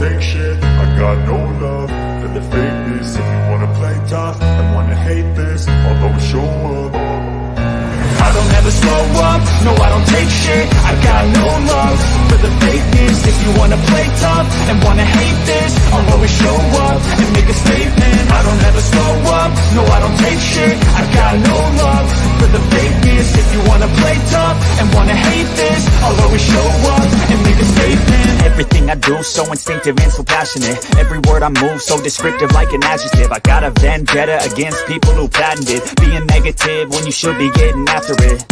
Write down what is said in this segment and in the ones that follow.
take shit, I got no love for the fakeness. If you wanna play tough and wanna hate this, I'll always show up. I don't ever slow up, no I don't take shit, I got no love for the fakeness. If you wanna play tough and wanna hate this, I'll always show up and make a statement. I don't ever slow up, no I don't take shit, I got no love for the fakeness. If you wanna play tough and wanna hate this, I'll always show up and make a statement. Everything I do so instinctive and so passionate, every word I move so descriptive like an adjective. I got a vendetta against people who patented being negative when you should be getting after it.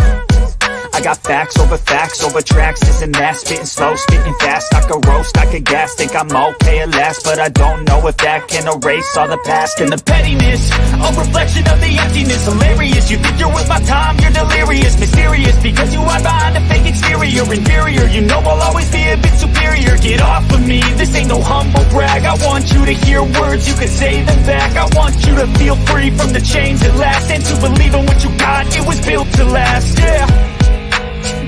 I got facts over tracks, this and that, spitting slow, spitting fast. I could roast, I could gas, think I'm okay at last, but I don't know if that can erase all the past. And the pettiness, a reflection of the emptiness. Hilarious, you think you're with my time, you're delirious. Mysterious, because you are behind a fake exterior. Inferior, you know I'll always be a bit superior. Get off of me, this ain't no humble brag. I want you to hear words, you can say them back. I want you to feel free from the chains at last, and to believe in what you got, it was built to last, yeah.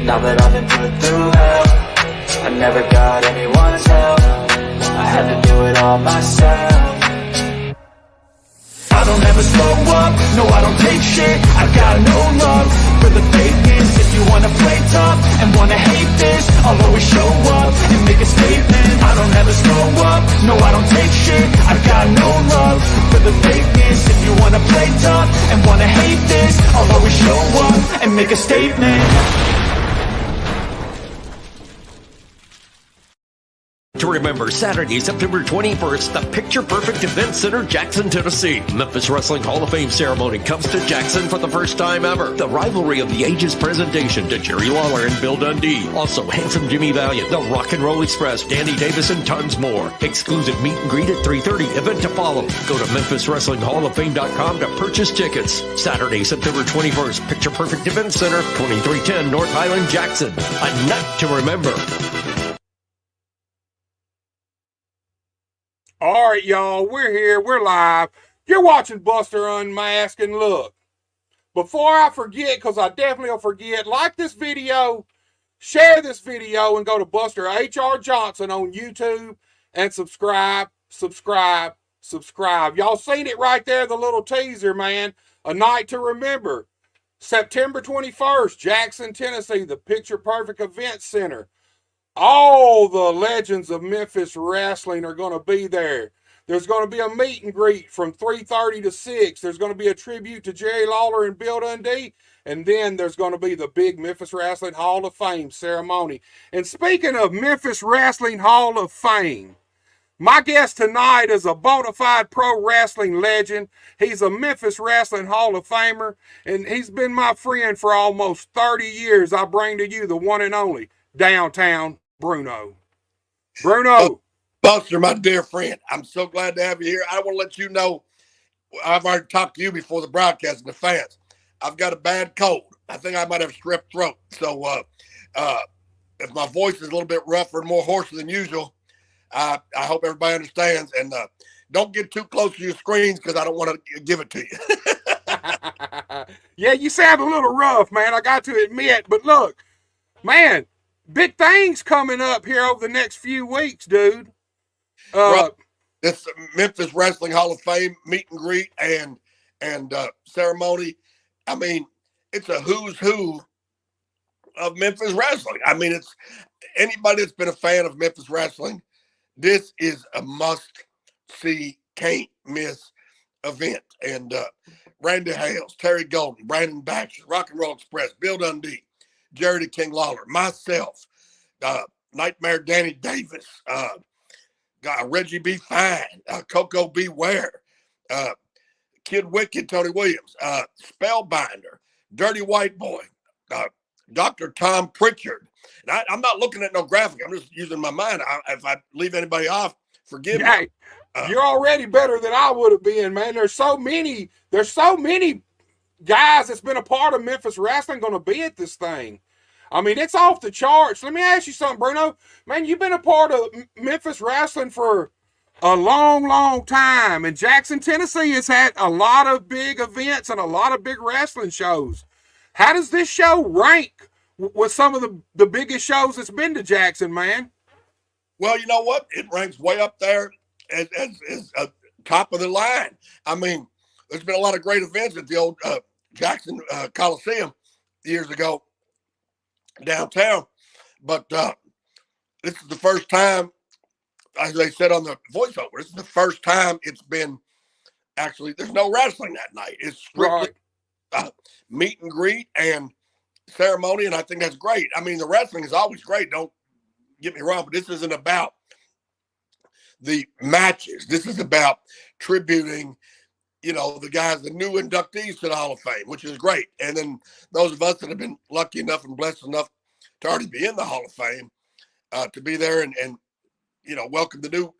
Now that I've been put through hell, I never got anyone's help, I had to do it all myself. I don't ever slow up, no I don't take shit, I got no love for the fakeness. If you wanna play tough and wanna hate this, I'll always show up and make a statement. I don't ever slow up, no I don't take shit, I got no love for the fakeness. If you wanna play tough and wanna hate this, I'll always show up and make a statement. To remember, Saturday, September 21st, the Picture Perfect Event Center, Jackson, Tennessee. Memphis Wrestling Hall of Fame ceremony comes to Jackson for the first time ever. The Rivalry of the Ages presentation to Jerry Lawler and Bill Dundee. Also, Handsome Jimmy Valiant, the Rock and Roll Express, Danny Davis, and tons more. Exclusive meet and greet at 3:30. Event to follow. Go to MemphisWrestlingHallOfFame.com to purchase tickets. Saturday, September 21st, Picture Perfect Event Center, 2310 North Highland, Jackson. A night to remember. All right, y'all, we're here, we're live. You're watching Buster Unmasked, and look, before I forget, because I definitely will forget, like this video, share this video, and go to Buster H.R. Johnson on YouTube and subscribe. Y'all seen it right there, the little teaser, man. A night to remember. September 21st, Jackson, Tennessee, the Picture Perfect Event Center. All the legends of Memphis wrestling are going to be there. There's going to be a meet and greet from 3:30 to 6. There's going to be a tribute to Jerry Lawler and Bill Dundee. And then there's going to be the big Memphis Wrestling Hall of Fame ceremony. And speaking of Memphis Wrestling Hall of Fame, my guest tonight is a bona fide pro wrestling legend. He's a Memphis Wrestling Hall of Famer. And he's been my friend for almost 30 years. I bring to you the one and only Downtown Bruno. Bruno. Buster, my dear friend, I'm so glad to have you here. I want to let you know, I've already talked to you before the broadcast and the fans. I've got a bad cold. I think I might have strep throat. So if my voice is a little bit rougher and more hoarse than usual, I hope everybody understands. And don't get too close to your screens because I don't want to give it to you. Yeah, you sound a little rough, man. I got to admit. But look, man, big things coming up here over the next few weeks, dude. This Memphis Wrestling Hall of Fame meet and greet and ceremony. I mean, it's a who's who of Memphis wrestling. I mean, it's anybody that's been a fan of Memphis wrestling, this is a must-see, can't miss event. And Randy Hales, Terry Golden, Brandon Baxter, Rock and Roll Express, Bill Dundee, Jerry the King Lawler, myself, Nightmare Danny Davis, Reggie B. Fine, Coco Beware, Kid Wicked, Tony Williams, Spellbinder, Dirty White Boy, Dr. Tom Pritchard. And I'm not looking at no graphic. I'm just using my mind. If I leave anybody off, forgive me. You're already better than I would have been, man. There's so many guys that's been a part of Memphis wrestling going to be at this thing. I mean, it's off the charts. Let me ask you something, Bruno. Man, you've been a part of Memphis wrestling for a long, long time. And Jackson, Tennessee has had a lot of big events and a lot of big wrestling shows. How does this show rank with some of the biggest shows that's been to Jackson, man? Well, you know what? It ranks way up there as top of the line. I mean, there's been a lot of great events at the old Jackson Coliseum years ago downtown, but this is the first time, as they said on the voiceover, this is the first time it's been actually, there's no wrestling that night. It's strictly meet and greet and ceremony, and I think that's great. I mean, the wrestling is always great. Don't get me wrong, but this isn't about the matches. This is about tributing, you know, the guys, the new inductees to the Hall of Fame, which is great. And then those of us that have been lucky enough and blessed enough to already be in the Hall of Fame, to be there and you know, welcome the new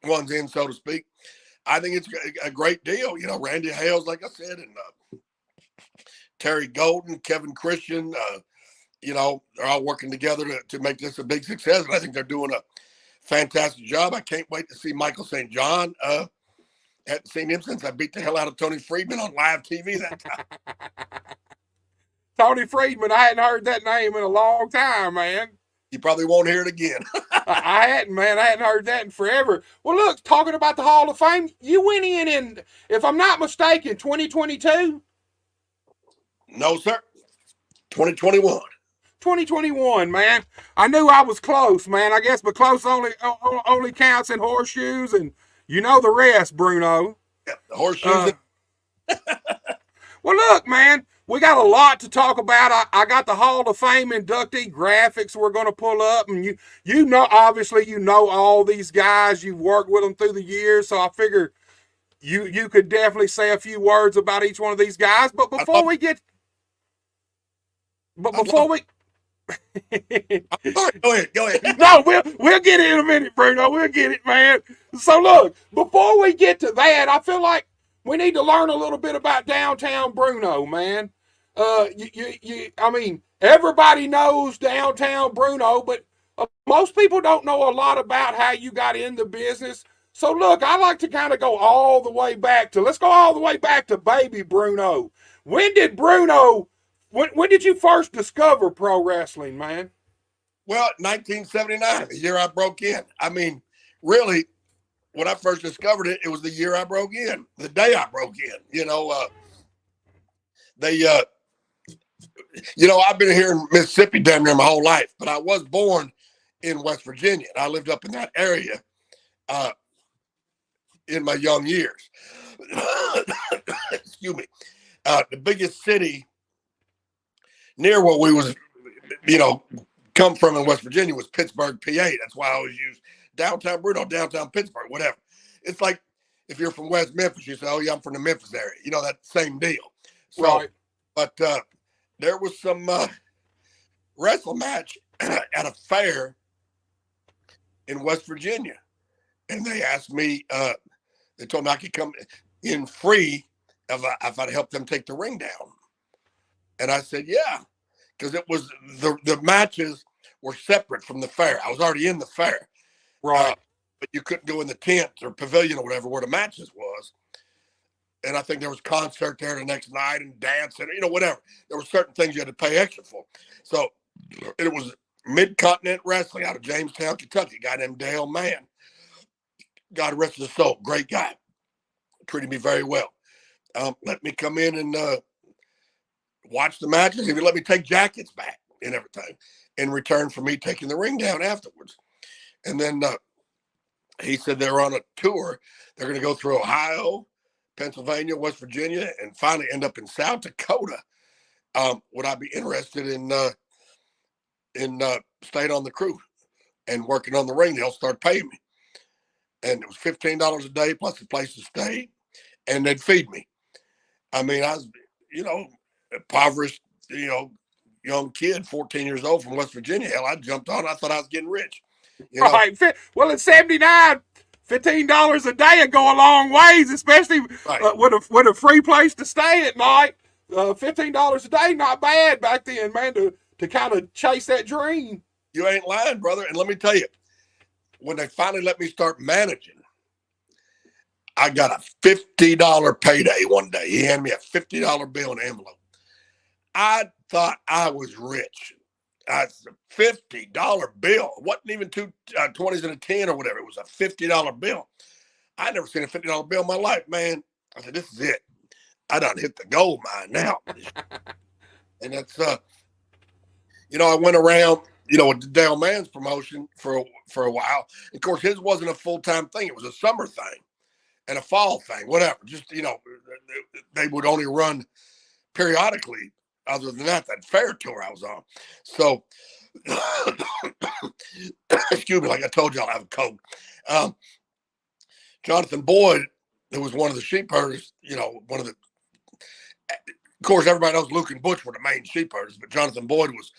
ones in, so to speak. I think it's a great deal. You know, Randy Hales, like I said, and Terry Golden, Kevin Christian, you know, they're all working together to make this a big success. And I think they're doing a fantastic job. I can't wait to see Michael St. John. Hadn't seen him since I beat the hell out of Tony Friedman on live TV that time. Tony Friedman, I hadn't heard that name in a long time, man. You probably won't hear it again. I hadn't, man. I hadn't heard that in forever. Well, look, talking about the Hall of Fame, you went in, if I'm not mistaken, 2022? No, sir. 2021. 2021, man. I knew I was close, man. I guess, but close only counts in horseshoes, and you know the rest, Bruno. Yeah, the horseshoes. Well, look, man, we got a lot to talk about. I got the Hall of Fame inductee graphics we're going to pull up, and you know, obviously, you know all these guys. You've worked with them through the years, so I figure you could definitely say a few words about each one of these guys. But before we get, Go ahead. No, we'll get it in a minute, Bruno. We'll get it, man. So look, before we get to that, I feel like we need to learn a little bit about downtown Bruno, man. I mean, everybody knows downtown Bruno, but most people don't know a lot about how you got in the business. So look, I like to kind of go all the way back to baby Bruno. When did you first discover pro wrestling, man? Well, 1979, the year I broke in. I mean, really, when I first discovered it, it was the year I broke in, the day I broke in. You know, I've been here in Mississippi damn near my whole life, but I was born in West Virginia, and I lived up in that area in my young years. Excuse me. The biggest city near where we was, come from in West Virginia was Pittsburgh, PA. That's why I always use downtown Bruno, downtown Pittsburgh, whatever. It's like if you're from West Memphis, you say, oh, yeah, I'm from the Memphis area. You know, that same deal. So, right. But there was some wrestle match at a fair in West Virginia. And they asked me, they told me I could come in free if I'd help them take the ring down. And I said, yeah, because it was the matches were separate from the fair. I was already in the fair. Right. But you couldn't go in the tent or pavilion or whatever where the matches was. And I think there was concert there the next night and dance and, whatever. There were certain things you had to pay extra for. So it was Mid-Continent Wrestling out of Jamestown, Kentucky. A guy named Dale Mann. God rest his soul. Great guy. Treated me very well. Let me come in and watch the matches. He would let me take jackets back and everything in return for me taking the ring down afterwards. And then he said they're on a tour. They're going to go through Ohio, Pennsylvania, West Virginia, and finally end up in South Dakota. Would I be interested in staying on the crew and working on the ring? They'll start paying me. And it was $15 a day plus the place to stay, and they'd feed me. I mean, I was, impoverished, young kid, 14 years old from West Virginia. Hell, I jumped on. I thought I was getting rich. Right. Well, at 79, $15 a day would go a long ways, especially with a free place to stay at night. $15 a day, not bad back then, man, to kind of chase that dream. You ain't lying, brother. And let me tell you, when they finally let me start managing, I got a $50 payday one day. He handed me a $50 bill in an envelope. I thought I was rich. a $50 bill. It wasn't even two 20s and a 10 or whatever. It was a $50 bill. I never seen a $50 bill in my life, man. I said, this is it. I done hit the gold mine now. And that's, I went around, with the Dale Mann's promotion for a while. Of course, his wasn't a full-time thing. It was a summer thing and a fall thing, whatever. Just, they would only run periodically. Other than that fair tour I was on. So, excuse me, like I told y'all, I have a cold. Jonathan Boyd, who was one of the sheep herders, of course, everybody knows Luke and Butch were the main sheep herders, but Jonathan Boyd was,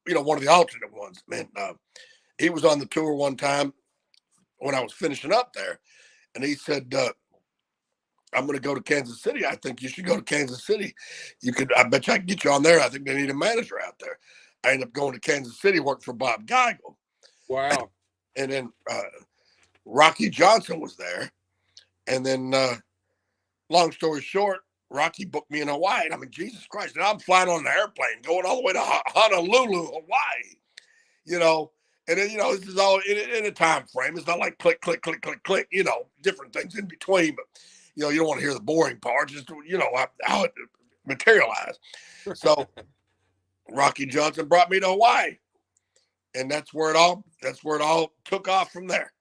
one of the alternate ones. Man, he was on the tour one time when I was finishing up there, and he said, I'm going to go to Kansas City. I think you should go to Kansas City. I bet you I can get you on there. I think they need a manager out there. I ended up going to Kansas City, working for Bob Geigel. Wow. And then Rocky Johnson was there. And then, long story short, Rocky booked me in Hawaii. And I mean, Jesus Christ. And I'm flying on an airplane going all the way to Honolulu, Hawaii, And then, this is all in a time frame. It's not like click, click, click, click, click, different things in between. But, you don't want to hear the boring parts, just, how it materialized. So Rocky Johnson brought me to Hawaii. And that's where it all took off from there.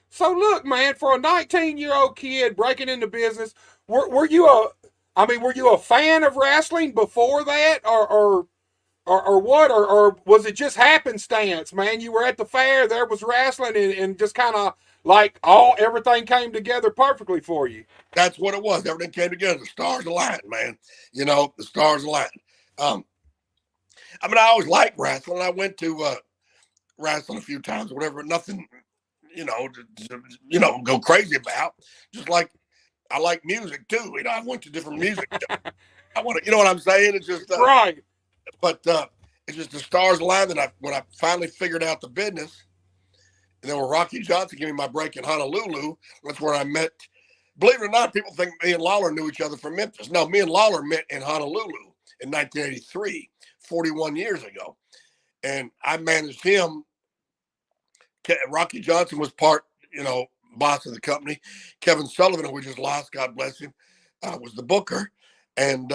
So look, man, for a 19-year-old kid breaking into business, were you a fan of wrestling before that, or what, or was it just happenstance, man? You were at the fair, there was wrestling, and just kind of like everything came together perfectly for you. That's what it was. Everything came together. The stars aligned, man. The stars aligned. I always liked wrestling. I went to wrestling a few times, whatever, but nothing, go crazy about. Just like I like music too. I went to different music. I want to, you know what I'm saying? It's just right. But it's just the stars aligned. And when I finally figured out the business, and then when Rocky Johnson gave me my break in Honolulu, that's where I met. Believe it or not, people think me and Lawler knew each other from Memphis. No, me and Lawler met in Honolulu in 1983, 41 years ago. And I managed him. Rocky Johnson was part, boss of the company. Kevin Sullivan, who we just lost, God bless him, was the booker. And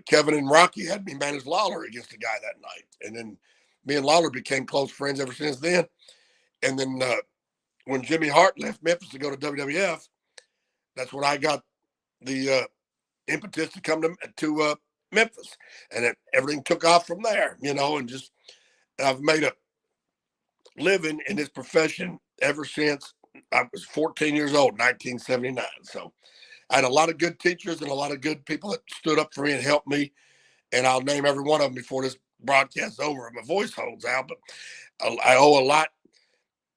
Kevin and Rocky had me manage Lawler against the guy that night. And then me and Lawler became close friends ever since then. And then when Jimmy Hart left Memphis to go to WWF, that's when I got the impetus to come to Memphis. And everything took off from there, and just I've made a living in this profession ever since I was 14 years old, 1979. So I had a lot of good teachers and a lot of good people that stood up for me and helped me. And I'll name every one of them before this broadcast is over. My voice holds out, but I owe a lot.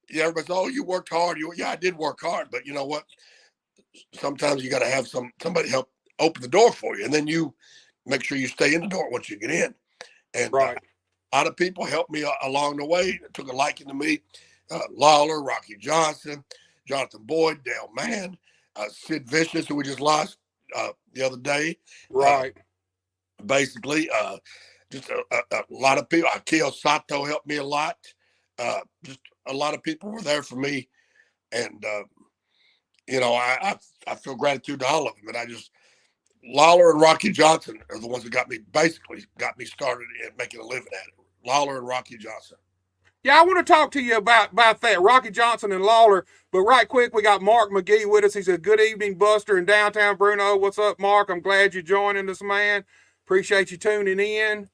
Yeah, everybody says, "Oh, you worked hard." Yeah, I did work hard, but you know what? Sometimes you got to have somebody help open the door for you, and then you make sure you stay in the door once you get in. And right. A lot of people helped me along the way. Took a liking to me. Lawler, Rocky Johnson, Jonathan Boyd, Dale Mann, Sid Vicious, who we just lost the other day. Right. Basically, just a lot of people. Akio Sato helped me a lot. Just a lot of people were there for me. And, I feel gratitude to all of them. And Lawler and Rocky Johnson are the ones that got me started in making a living at it. Lawler and Rocky Johnson. Yeah, I want to talk to you about that, Rocky Johnson and Lawler. But right quick, we got Mark McGee with us. He said, "Good evening, Buster in downtown Bruno." What's up, Mark? I'm glad you're joining us, man. Appreciate you tuning in.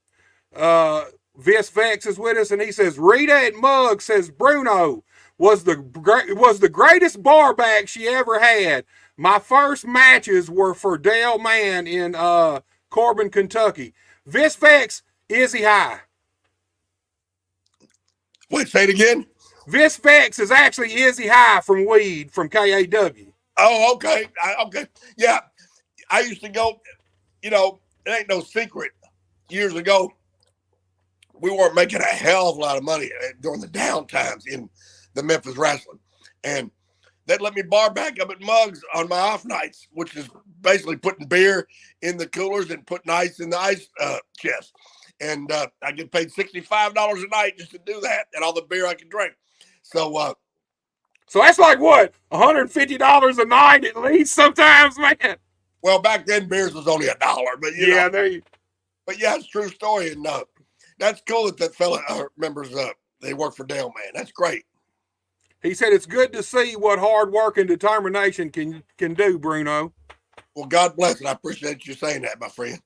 Vis Vex is with us, and he says, "Rita at Mug says Bruno was the greatest bar back she ever had. My first matches were for Dale Mann in Corbin, Kentucky." Vis Vex, is he high? Wait, say it again. Vis Vex is actually Izzy High from Weed from KAW. Oh, okay. Okay. Yeah. I used to go, it ain't no secret. Years ago, we weren't making a hell of a lot of money during the down times in the Memphis wrestling. And they'd let me bar back up at Mugs on my off nights, which is basically putting beer in the coolers and putting ice in the ice chest. and I get paid $65 a night just to do that, and all the beer I can drink. So that's like what, $150 a night at least sometimes, man. well, back then beers was only $1, but yeah, there you. But yeah, it's a true story, and that's cool that fella remembers. They work for Dale, man. That's great. He said it's good to see what hard work and determination can do, Bruno. Well, God bless it. I appreciate you saying that, my friend.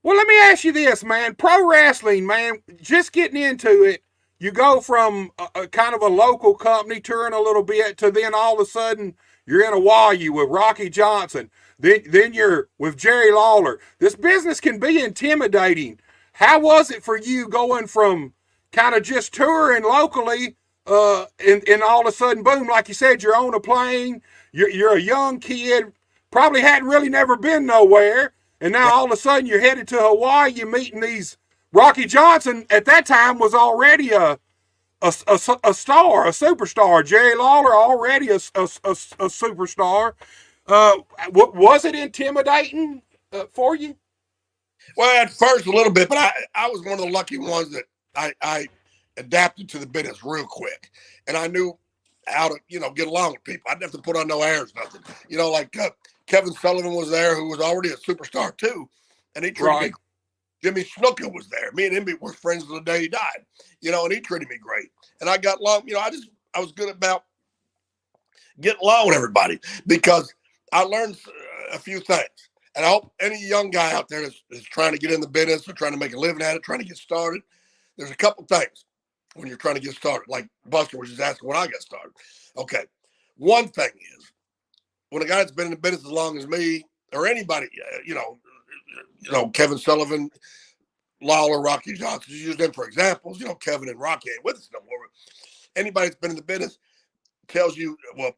Well, let me ask you this, man. Pro wrestling, man, just getting into it, you go from a kind of a local company touring a little bit to then all of a sudden you're in Hawaii with Rocky Johnson. Then you're with Jerry Lawler. This business can be intimidating. How was it for you going from kind of just touring locally and all of a sudden, boom, like you said, you're on a plane, you're a young kid, probably hadn't really never been nowhere, and now all of a sudden you're headed to Hawaii, you're meeting these. Rocky Johnson at that time was already a star, a superstar. Jerry Lawler already a superstar. Was it intimidating for you? Well, at first a little bit, but I was one of the lucky ones that I adapted to the business real quick, and I knew how to get along with people. I didn't have to put on no airs, nothing. Like Kevin Sullivan was there, who was already a superstar too, and he treated me. Jimmy Snuka was there. Me and him were friends till the day he died, and he treated me great. And I got along, I was good about getting along with everybody because I learned a few things. And I hope any young guy out there is trying to get in the business or trying to make a living at it, trying to get started. There's a couple things when you're trying to get started, like Buster was just asking when I got started. Okay. One thing is when a guy that's been in the business as long as me or anybody, Kevin Sullivan, Lawler, Rocky Johnson, just use them for examples. Kevin and Rocky ain't with us no more. Anybody that's been in the business tells you, well,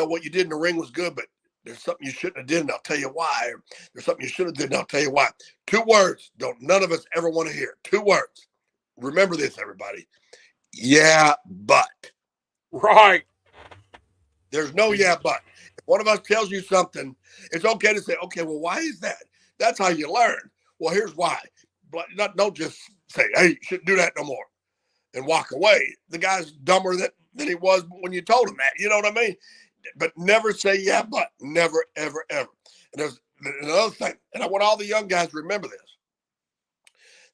what you did in the ring was good, but there's something you shouldn't have did, and I'll tell you why. Or there's something you should have did, and I'll tell you why. 2 words none of us ever want to hear. 2 words. Remember this, everybody. Yeah, but. Right. There's no yeah, but. If one of us tells you something, it's okay to say, okay, well, why is that? That's how you learn. Well, here's why. But don't just say, hey, you shouldn't do that no more and walk away. The guy's dumber than he was when you told him that. You know what I mean? But never say yeah, but. Never, ever, ever. And there's another thing, and I want all the young guys to remember this.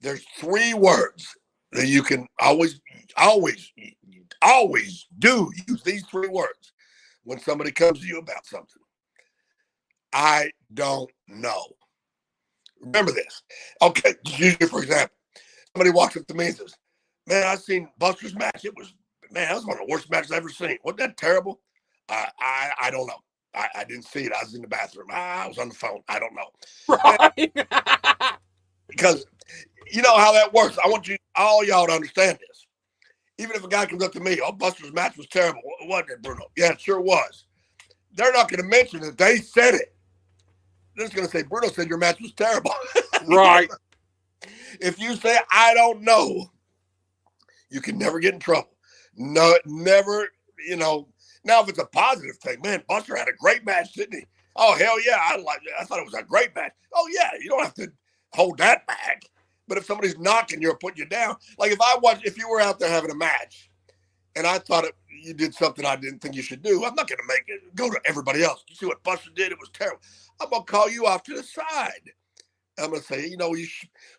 There's 3 words that you can always do. Use these 3 words when somebody comes to you about something. I don't know. Remember this. Okay, just use it for example. Somebody walks up to me and says, man, I seen Buster's match. That was one of the worst matches I've ever seen. Wasn't that terrible? I don't know. I didn't see it. I was in the bathroom. I was on the phone. I don't know. Right. Because you know how that works. I want all y'all to understand this. Even if a guy comes up to me, oh, Buster's match was terrible. Wasn't it, Bruno? Yeah, it sure was. They're not going to mention that they said it. They're just going to say, Bruno said your match was terrible. Right. If you say, I don't know, you can never get in trouble. No, never, Now, if it's a positive thing, man, Buster had a great match, didn't he? Oh, hell yeah. I thought it was a great match. Oh, yeah. You don't have to hold that back. But if somebody's knocking you or putting you down, like if you were out there having a match and I thought you did something I didn't think you should do, I'm not going to make it go to everybody else. You see what Buster did? It was terrible. I'm going to call you off to the side. I'm going to say,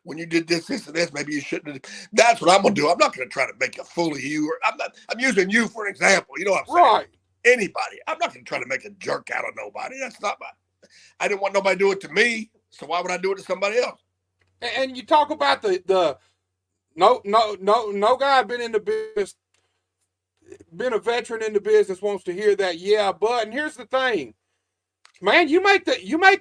when you did this, and this, maybe you shouldn't have. That's what I'm going to do. I'm not going to try to make a fool of you. I'm using you for an example. You know what I'm saying? Right. Anybody. I'm not going to try to make a jerk out of nobody. That's not I didn't want nobody to do it to me. So why would I do it to somebody else? And you talk about the no guy been in the business, been a veteran in the business wants to hear that. Yeah, but, and here's the thing, man, you make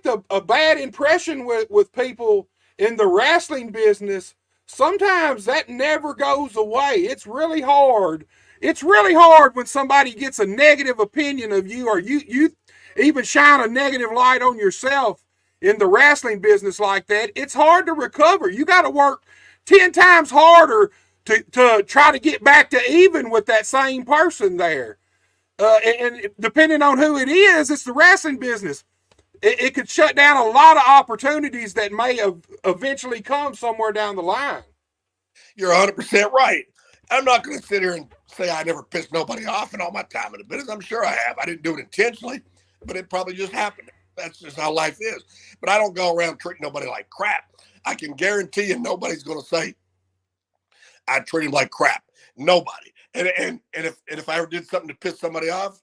a bad impression with people in the wrestling business. Sometimes that never goes away. It's really hard. It's really hard when somebody gets a negative opinion of you, or you even shine a negative light on yourself in the wrestling business like that. It's hard to recover. You got to work 10 times harder to try to get back to even with that same person there. And depending on who it is, it's the wrestling business. It could shut down a lot of opportunities that may have eventually come somewhere down the line. You're 100% right. I'm not going to sit here and say I never pissed nobody off in all my time in the business. I'm sure I have. I didn't do it intentionally, but it probably just happened. That's just how life is. But I don't go around treating nobody like crap. I can guarantee you nobody's going to say I treat him like crap. Nobody. And if I ever did something to piss somebody off,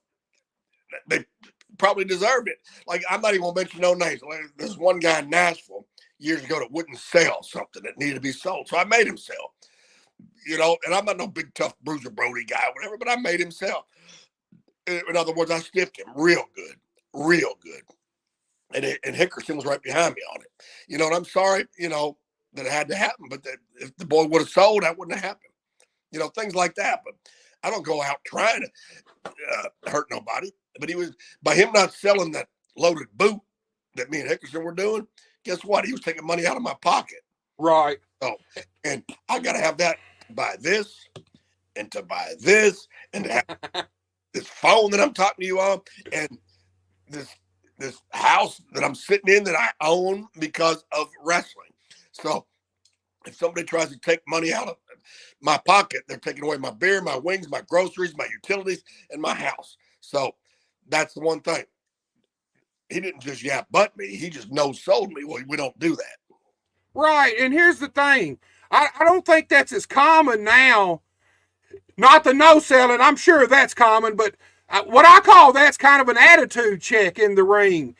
they probably deserved it. Like, I'm not even going to mention no names. There's one guy in Nashville years ago that wouldn't sell something that needed to be sold. So I made him sell. You know, and I'm not no big, tough Bruiser Brody guy or whatever, but I made him sell. In other words, I stiffed him real good. And Hickerson was right behind me on it. You know, and I'm sorry, you know, that it had to happen, but that if the boy would have sold, that wouldn't have happened. You know, things like that. But I don't go out trying to hurt nobody. But he was, by him not selling that loaded boot that me and Hickerson were doing, guess what? He was taking money out of my pocket. Right. Oh, and I got to have that to buy this and to buy this and to have this phone that I'm talking to you on and this house that I'm sitting in that I own because of wrestling. So if somebody tries to take money out of my pocket, they're taking away my beer, my wings, my groceries, my utilities, and my house. So that's the one thing. He didn't just butt me. He just no-sold me. Well, we don't do that. Right, and here's the thing. I don't think that's as common now. Not the no-selling, I'm sure that's common, but what I call that's kind of an attitude check in the ring.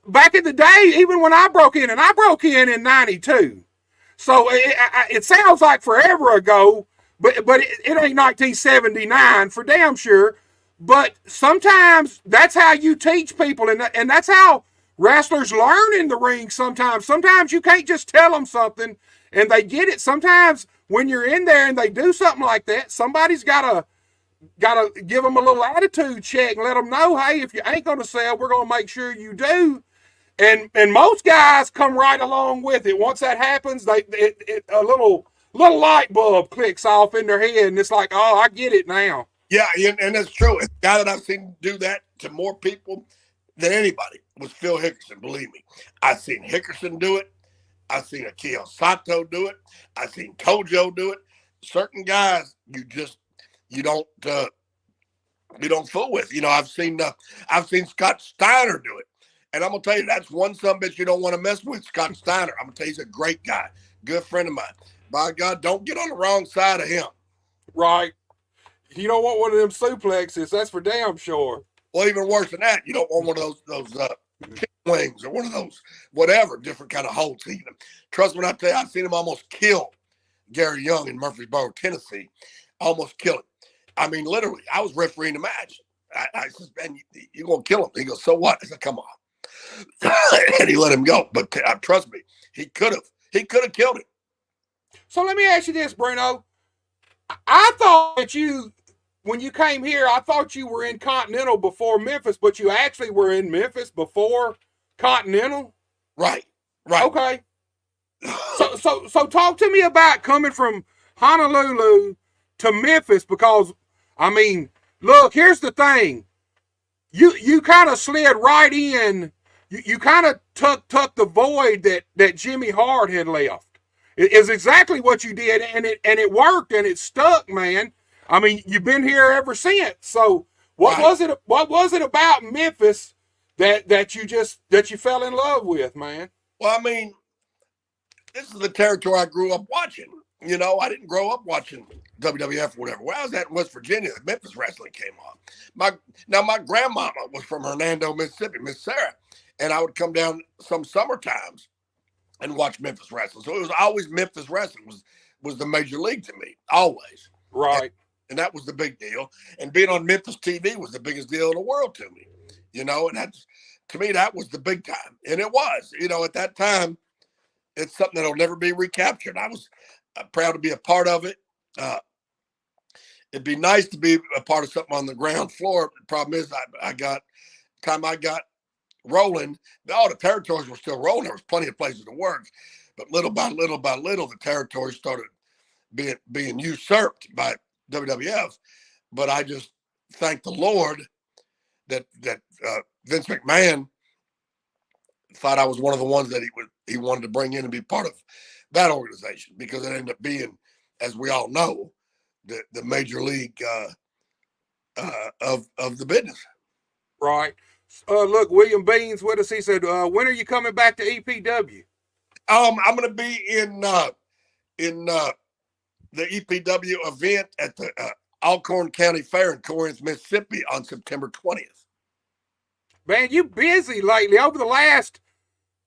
Back in the day, even when I broke in, and I broke in 92. So it sounds like forever ago, but it ain't 1979 for damn sure. But sometimes that's how you teach people, and that's how wrestlers learn in the ring sometimes. Sometimes you can't just tell them something and they get it. Sometimes when you're in there and they do something like that, somebody's got to give them a little attitude check and let them know, hey, if you ain't going to sell, we're going to make sure you do. And most guys come right along with it. Once that happens, a little light bulb clicks off in their head, and it's like, oh, I get it now. Yeah, and that's true. The guy that I've seen do that to more people than anybody was Phil Hickerson, believe me. I've seen Hickerson do it. I've seen Akio Sato do it. I've seen Tojo do it. Certain guys you don't fool with. You know, I've seen Scott Steiner do it. And I'm going to tell you, that's one sumbitch you don't want to mess with, Scott Steiner. I'm going to tell you, he's a great guy, good friend of mine. By God, don't get on the wrong side of him. Right. You don't want one of them suplexes, that's for damn sure. Well, even worse than that, you don't want one of those chicken wings or one of those whatever, different kind of holds. Trust me when I tell you, I've seen him almost kill Gary Young in Murfreesboro, Tennessee. Almost kill him. I mean, literally, I was refereeing the match. I said, man, you're going to kill him. He goes, so what? I said, come on. And he let him go. But trust me, he could have killed him. So let me ask you this, Bruno. I thought that when you came here, I thought you were in Continental before Memphis, but you actually were in Memphis before Continental? Right. Okay. So talk to me about coming from Honolulu to Memphis, because, I mean, look, here's the thing. You kind of slid right in. You kind of took the void that Jimmy Hart had left. It is exactly what you did, and it worked, and it stuck, man. I mean, you've been here ever since. So what was it about Memphis that you fell in love with, man? Well, I mean, this is the territory I grew up watching. You know, I didn't grow up watching WWF or whatever. When I was at West Virginia, Memphis wrestling came on. My grandmama was from Hernando, Mississippi, Miss Sarah, and I would come down some summer times and watch Memphis wrestling. So it was always Memphis wrestling was the major league to me, always. Right. And that was the big deal. And being on Memphis TV was the biggest deal in the world to me. You know, and to me, that was the big time. And it was, you know, at that time, it's something that'll never be recaptured. I was proud to be a part of it. It'd be nice to be a part of something on the ground floor. The problem is I got rolling, all the territories were still rolling. There was plenty of places to work, but little by little, the territories started being usurped by WWF. But I just thank the Lord that Vince McMahon thought I was one of the ones that he wanted to bring in and be part of that organization, because it ended up being as we all know, the major league of the business. Right. Look, William Beans with us. He said, when are you coming back to EPW? I'm going to be in the EPW event at the Alcorn County Fair in Corinth, Mississippi on September 20th. Man, you busy lately over the last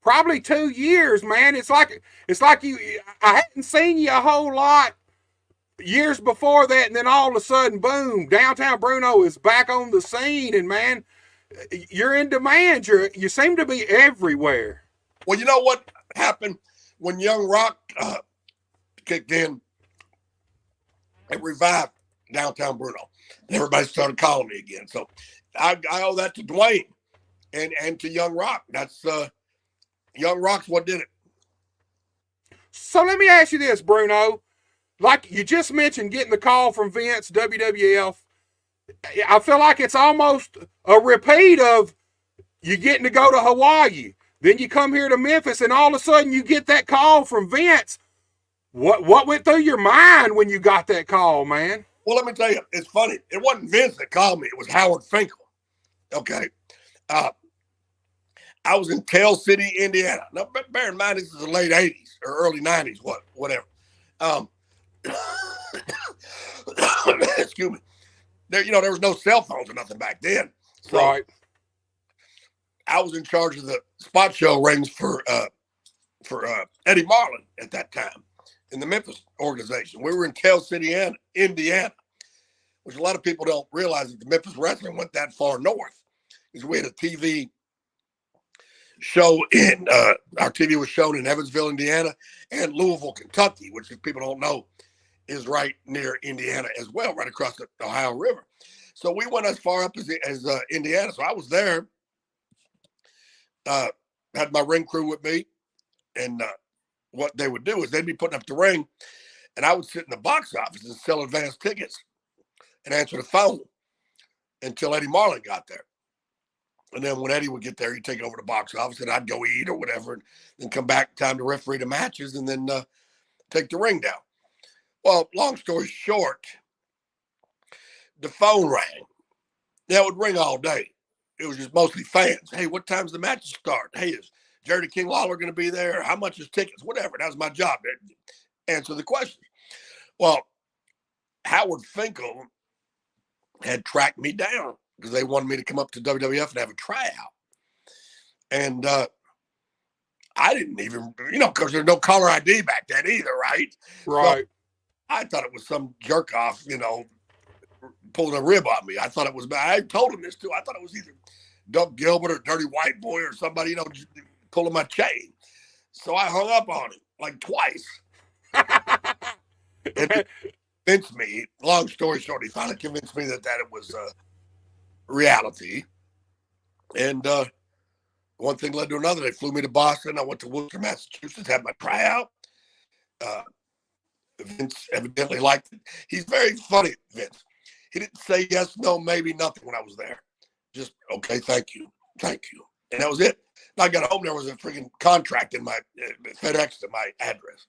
probably 2 years, man. It's like I hadn't seen you a whole lot years before that, and then all of a sudden, boom, downtown Bruno is back on the scene, and man, you're in demand. You seem to be everywhere. Well, you know what happened when Young Rock kicked in? It revived downtown Bruno, and everybody started calling me again. So I owe that to Dwayne and to Young Rock. That's Young Rock's what did it. So let me ask you this, Bruno. Like you just mentioned, getting the call from Vince, WWF. I feel like it's almost a repeat of you getting to go to Hawaii. Then you come here to Memphis, and all of a sudden you get that call from Vince. What went through your mind when you got that call, man? Well, let me tell you, it's funny. It wasn't Vince that called me. It was Howard Finkel. Okay. I was in Tell City, Indiana. Now, bear in mind, this is the late 80s or early 90s, whatever. Excuse me. There was no cell phones or nothing back then. So right. I was in charge of the spot show rings for Eddie Marlin at that time in the Memphis organization. We were in Tell City, Indiana, which a lot of people don't realize that the Memphis Wrestling went that far north. Because we had a TV show our TV was shown in Evansville, Indiana, and Louisville, Kentucky, which if people don't know is right near Indiana as well, right across the Ohio River. So we went as far up as Indiana. So I was there, had my ring crew with me, and what they would do is they'd be putting up the ring, and I would sit in the box office and sell advance tickets and answer the phone until Eddie Marlin got there. And then when Eddie would get there, he'd take over the box office, and I'd go eat or whatever, and then come back, time to referee the matches, and then take the ring down. Well, long story short, the phone rang. That would ring all day. It was just mostly fans. Hey, what time's the matches start? Hey, is Jerry King Lawler going to be there? How much is tickets? Whatever. That was my job. Answer the question. Well, Howard Finkel had tracked me down because they wanted me to come up to WWF and have a tryout. And I didn't even, because there's no caller ID back then either, right? Right. So I thought it was some jerk off, pulling a rib on me. I thought it was, I told him this too. I thought it was either Doug Gilbert or Dirty White Boy or somebody, pulling my chain. So I hung up on him like twice. And convinced me, long story short, he finally convinced me that it was reality. And one thing led to another. They flew me to Boston. I went to Worcester, Massachusetts, had my tryout. Vince evidently liked it. He's very funny, Vince. He didn't say yes, no, maybe, nothing when I was there. Just, okay, thank you. And that was it. I got home, there was a freaking contract in my FedEx to my address.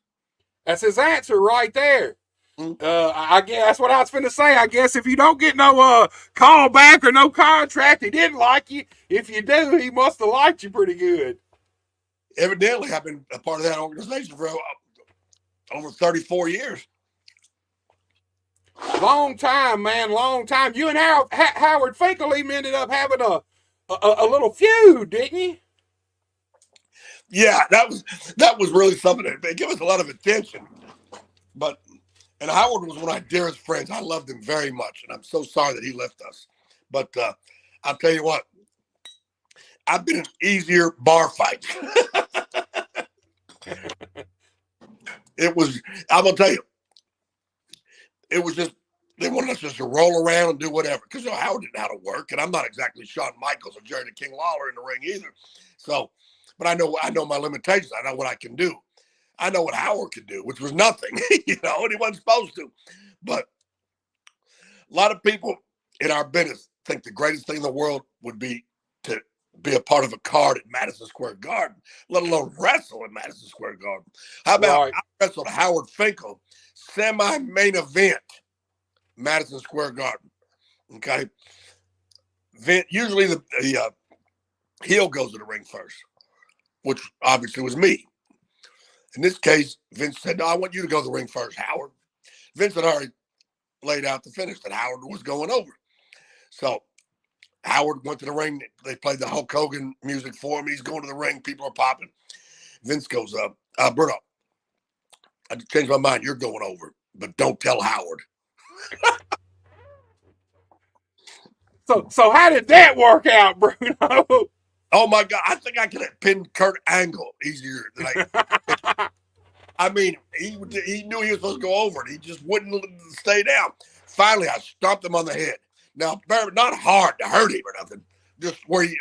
That's his answer right there. Mm-hmm. I guess that's what I was finna say. I guess if you don't get no call back or no contract, he didn't like you. If you do, he must have liked you pretty good. Evidently, I've been a part of that organization for over 34 years. Long time, man, long time. You and Howard Finkel even ended up having a little feud, didn't you? Yeah, that was really something. They give us a lot of attention. And Howard was one of my dearest friends. I loved him very much, and I'm so sorry that he left us. But I'll tell you what, I've been in easier bar fights. I'm going to tell you, it was just, they wanted us just to roll around and do whatever. Because Howard didn't know how to work, and I'm not exactly Shawn Michaels or Jerry the King Lawler in the ring either. So, but I know my limitations. I know what I can do. I know what Howard could do, which was nothing, and he wasn't supposed to. But a lot of people in our business think the greatest thing in the world would be to be a part of a card at Madison Square Garden, let alone wrestle at Madison Square Garden. How about Right. I wrestled Howard Finkel, semi-main event, Madison Square Garden. Okay. Usually the heel goes to the ring first, which obviously was me. In this case, Vince said, no, I want you to go to the ring first, Howard. Vince had already laid out the finish that Howard was going over. So Howard went to the ring. They played the Hulk Hogan music for him. He's going to the ring. People are popping. Vince goes, Bruno, I changed my mind. You're going over, but don't tell Howard. So how did that work out, Bruno? Oh, my God. I think I could have pinned Kurt Angle easier than I mean, he knew he was supposed to go over it. He just wouldn't stay down. Finally, I stomped him on the head. Now, not hard to hurt him or nothing. Just where he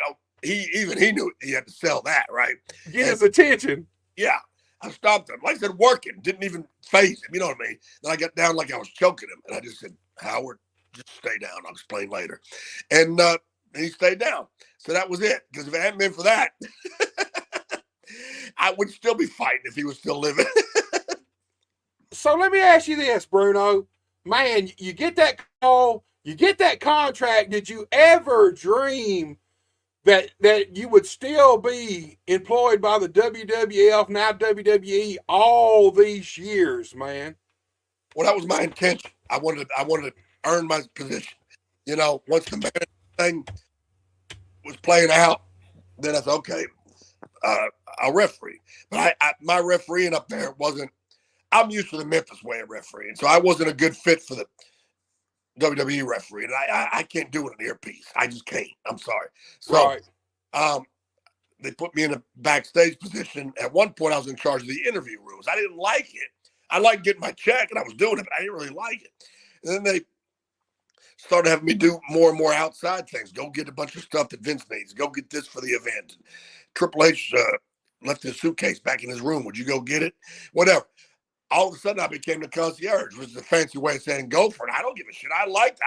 knew he had to sell that, right? Get his attention. Yeah. I stopped him. Like I said, working. Didn't even phase him. You know what I mean? Then I got down like I was choking him. And I just said, Howard, just stay down. I'll explain later. And he stayed down. So that was it. Because if it hadn't been for that, I would still be fighting if he was still living. So let me ask you this, Bruno. Man, you get that call, you get that contract. Did you ever dream that you would still be employed by the WWF, now WWE, all these years, man? Well, that was my intention. I wanted to earn my position. You know, once the manager thing was playing out, then I thought, okay, I'll referee. But my refereeing up there wasn't. I'm used to the Memphis way of refereeing, so I wasn't a good fit for the WWE referee, and I can't do it in an earpiece. I just can't. I'm sorry. So, right. They put me in a backstage position. At one point, I was in charge of the interview rooms. I didn't like it. I liked getting my check, and I was doing it, but I didn't really like it. And then they started having me do more and more outside things. Go get a bunch of stuff that Vince needs. Go get this for the event. Triple H left his suitcase back in his room. Would you go get it? Whatever. All of a sudden, I became the concierge, which is a fancy way of saying go for it. I don't give a shit. I loved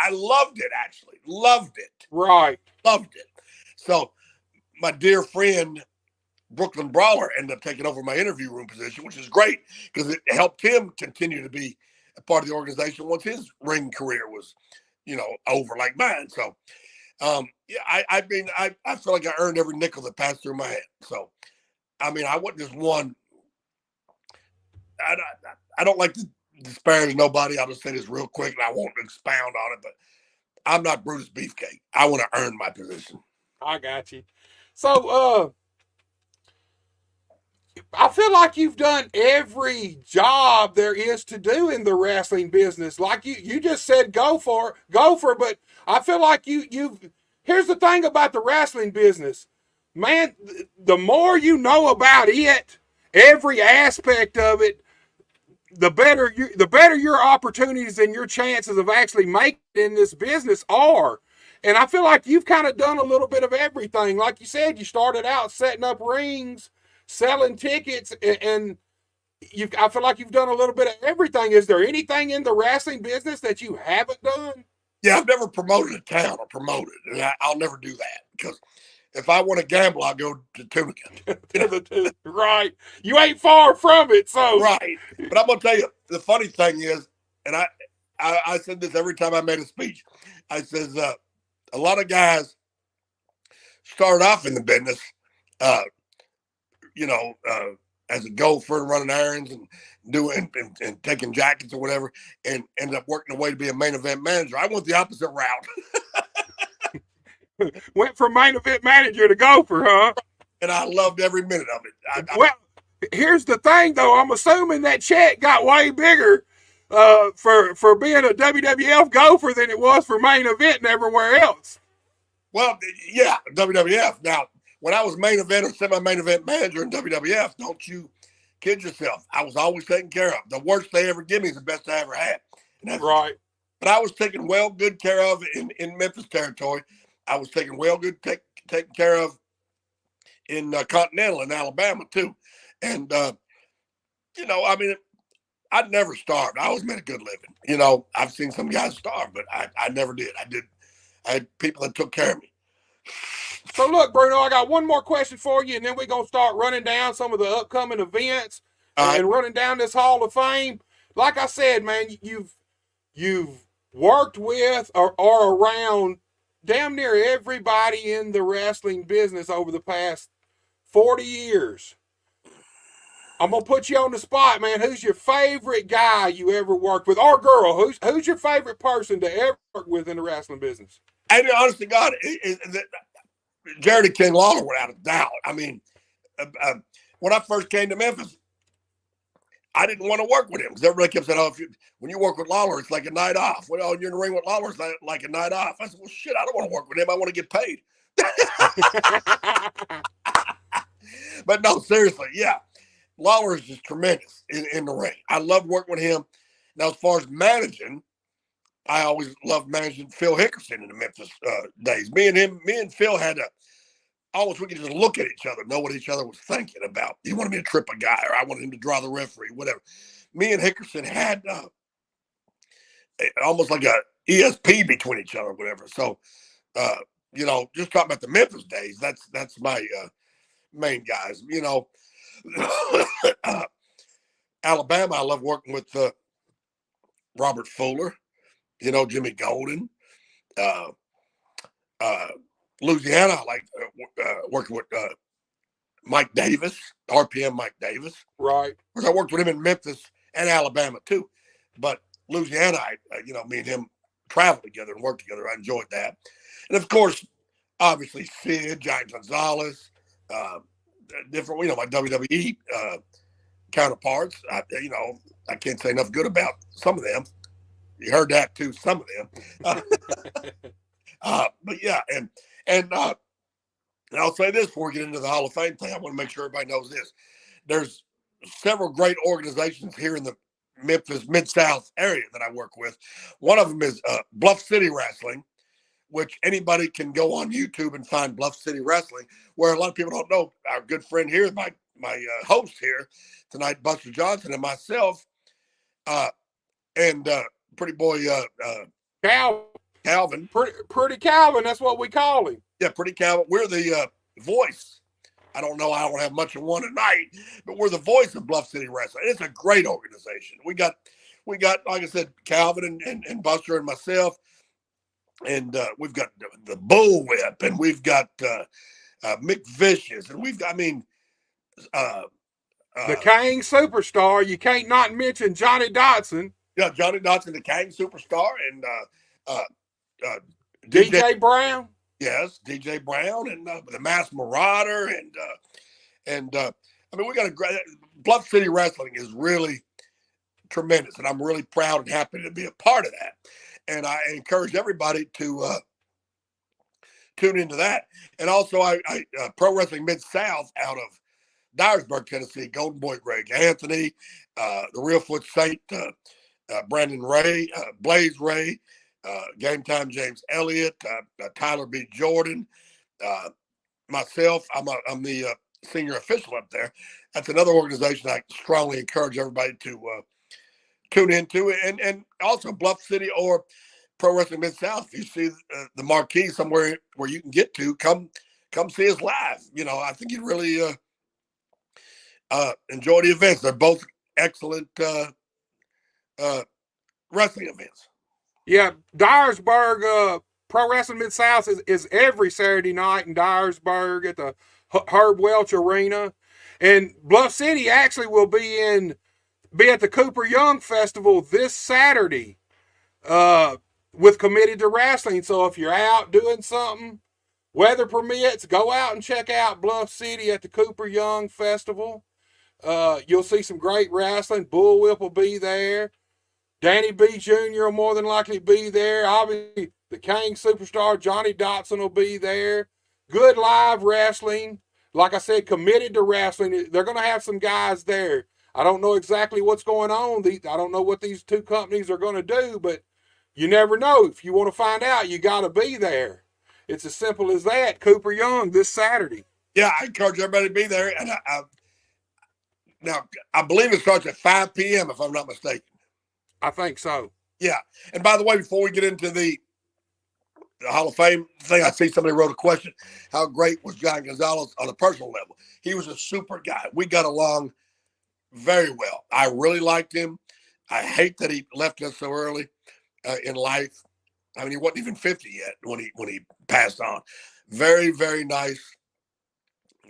it, actually. Loved it. Right. Loved it. So my dear friend, Brooklyn Brawler, ended up taking over my interview room position, which is great because it helped him continue to be a part of the organization once his ring career was, over like mine. So, I feel like I earned every nickel that passed through my hand. So, I mean, I wasn't just one. I don't like to disparage nobody. I'll just say this real quick, and I won't expound on it, but I'm not Brutus Beefcake. I want to earn my position. I got you. So, I feel like you've done every job there is to do in the wrestling business. Like you just said, go for, but I feel like here's the thing about the wrestling business, man, the more you know about it, every aspect of it, the better your opportunities and your chances of actually making it in this business are. And I feel like you've kind of done a little bit of everything. Like you said, you started out setting up rings, selling tickets, and I feel like you've done a little bit of everything. Is there anything in the wrestling business that you haven't done? Yeah, I've never promoted a town or promoted, and I'll never do that because if I want to gamble, I'll go to Tunica. Right. You ain't far from it, so. Right. But I'm going to tell you, the funny thing is, and I said this every time I made a speech, I says, a lot of guys start off in the business, as a gopher and running errands and doing and taking jackets or whatever, and end up working their way to be a main event manager. I went the opposite route. Went from main event manager to gopher, huh? And I loved every minute of it. Well, here's the thing, though. I'm assuming that check got way bigger for being a WWF gopher than it was for main event and everywhere else. Well, yeah, WWF. Now, when I was main event or semi-main event manager in WWF, don't you kid yourself. I was always taken care of. The worst they ever give me is the best I ever had. And that's right. But I was taken good care of in Memphis territory. I was taken taken care of in Continental in Alabama too. And, I mean, I'd never starved. I always made a good living. I've seen some guys starve, but I never did. I had people that took care of me. So look, Bruno, I got one more question for you, and then we're gonna start running down some of the upcoming events and running down this Hall of Fame. Like I said, man, you've worked with or around damn near everybody in the wrestling business over the past 40 years. I'm gonna put you on the spot, man. Who's your favorite guy you ever worked with, or girl? Who's your favorite person to ever work with in the wrestling business? And honest to God, Jerry King Lawler, without a doubt. I mean, when I first came to Memphis, I didn't want to work with him because everybody kept saying, "Oh, when you work with Lawler, it's like a night off." Well, you're in the ring with Lawler, it's like a night off. I said, "Well, shit, I don't want to work with him. I want to get paid." But no, seriously, yeah. Lawler is just tremendous in the ring. I love working with him. Now, as far as managing, I always loved managing Phil Hickerson in the Memphis days. Me and Phil had to always, we could just look at each other, know what each other was thinking about. He wanted me to trip a guy, or I wanted him to draw the referee, whatever. Me and Hickerson had almost like a ESP between each other, whatever. So, just talking about the Memphis days, that's my main guys. Alabama, I love working with Robert Fuller, Jimmy Golden. Louisiana, I like working with Mike Davis, RPM Mike Davis. Right. Of course, I worked with him in Memphis and Alabama too. But Louisiana, me and him traveled together and worked together. I enjoyed that. And of course, obviously Sid, Giant Gonzalez, different, my WWE counterparts. I can't say enough good about some of them. You heard that too, some of them. But yeah, and I'll say this before we get into the Hall of Fame thing. I want to make sure everybody knows this. There's several great organizations here in the Memphis Mid-South area that I work with. One of them is Bluff City Wrestling, which anybody can go on YouTube and find Bluff City Wrestling, where a lot of people don't know. Our good friend here, my host here tonight, Buster Johnson, and myself, and pretty boy Calvin. Pretty Calvin, that's what we call him. Yeah, Pretty Calvin. We're the voice. I don't know. I don't have much of one tonight, but we're the voice of Bluff City Wrestling. It's a great organization. We got, like I said, Calvin and Buster and myself, and we've got the Bullwhip, and we've got Mick Vicious, and we've got, the King Superstar. You can't not mention Johnny Dotson. Yeah, Johnny Dotson, the King Superstar, and DJ Brown. Yes, DJ Brown, and the Masked Marauder, and we got a great Bluff City Wrestling is really tremendous, and I'm really proud and happy to be a part of that. And I encourage everybody to tune into that. And also, I Pro Wrestling Mid-South out of Dyersburg, Tennessee, Golden Boy Greg Anthony, the Real Foot Saint, Brandon Ray, Blaze Ray, Game Time James Elliott, Tyler B. Jordan, myself. I'm the senior official up there. That's another organization I strongly encourage everybody to tune into, and also Bluff City or Pro Wrestling Mid-South. If you see the marquee somewhere where you can get to, come see us live. I think you'd really enjoy the events. They're both excellent wrestling events. Yeah, Dyersburg Pro Wrestling Mid-South is every Saturday night in Dyersburg at the Herb Welch Arena. And Bluff City actually will be at the Cooper Young Festival this Saturday with Committed to Wrestling. So if you're out doing something, weather permits, go out and check out Bluff City at the Cooper Young Festival. You'll see some great wrestling. Bullwhip will be there. Danny B. Jr. will more than likely be there. Obviously, the King Superstar, Johnny Dotson, will be there. Good live wrestling. Like I said, Committed to Wrestling. They're going to have some guys there. I don't know exactly what's going on. I don't know what these two companies are going to do, but you never know. If you want to find out, you got to be there. It's as simple as that. Cooper Young this Saturday. Yeah, I encourage everybody to be there. And now, I believe it starts at 5 p.m., if I'm not mistaken. I think so. Yeah. And by the way, before we get into the Hall of Fame thing, I see somebody wrote a question. How great was Giant Gonzalez on a personal level? He was a super guy. We got along very well. I really liked him. I hate that he left us so early in life. I mean, he wasn't even 50 yet when he passed on. Very, very nice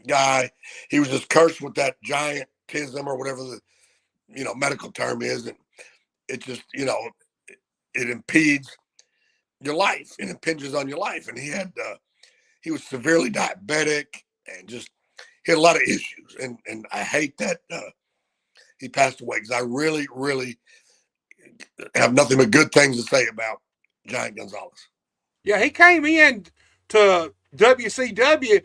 guy. He was just cursed with that giantism or whatever the medical term is, and it just it impedes your life. It impinges on your life, and he was severely diabetic and just he had a lot of issues, and I hate that he passed away because I really, really have nothing but good things to say about Giant Gonzalez. Yeah, he came in to WCW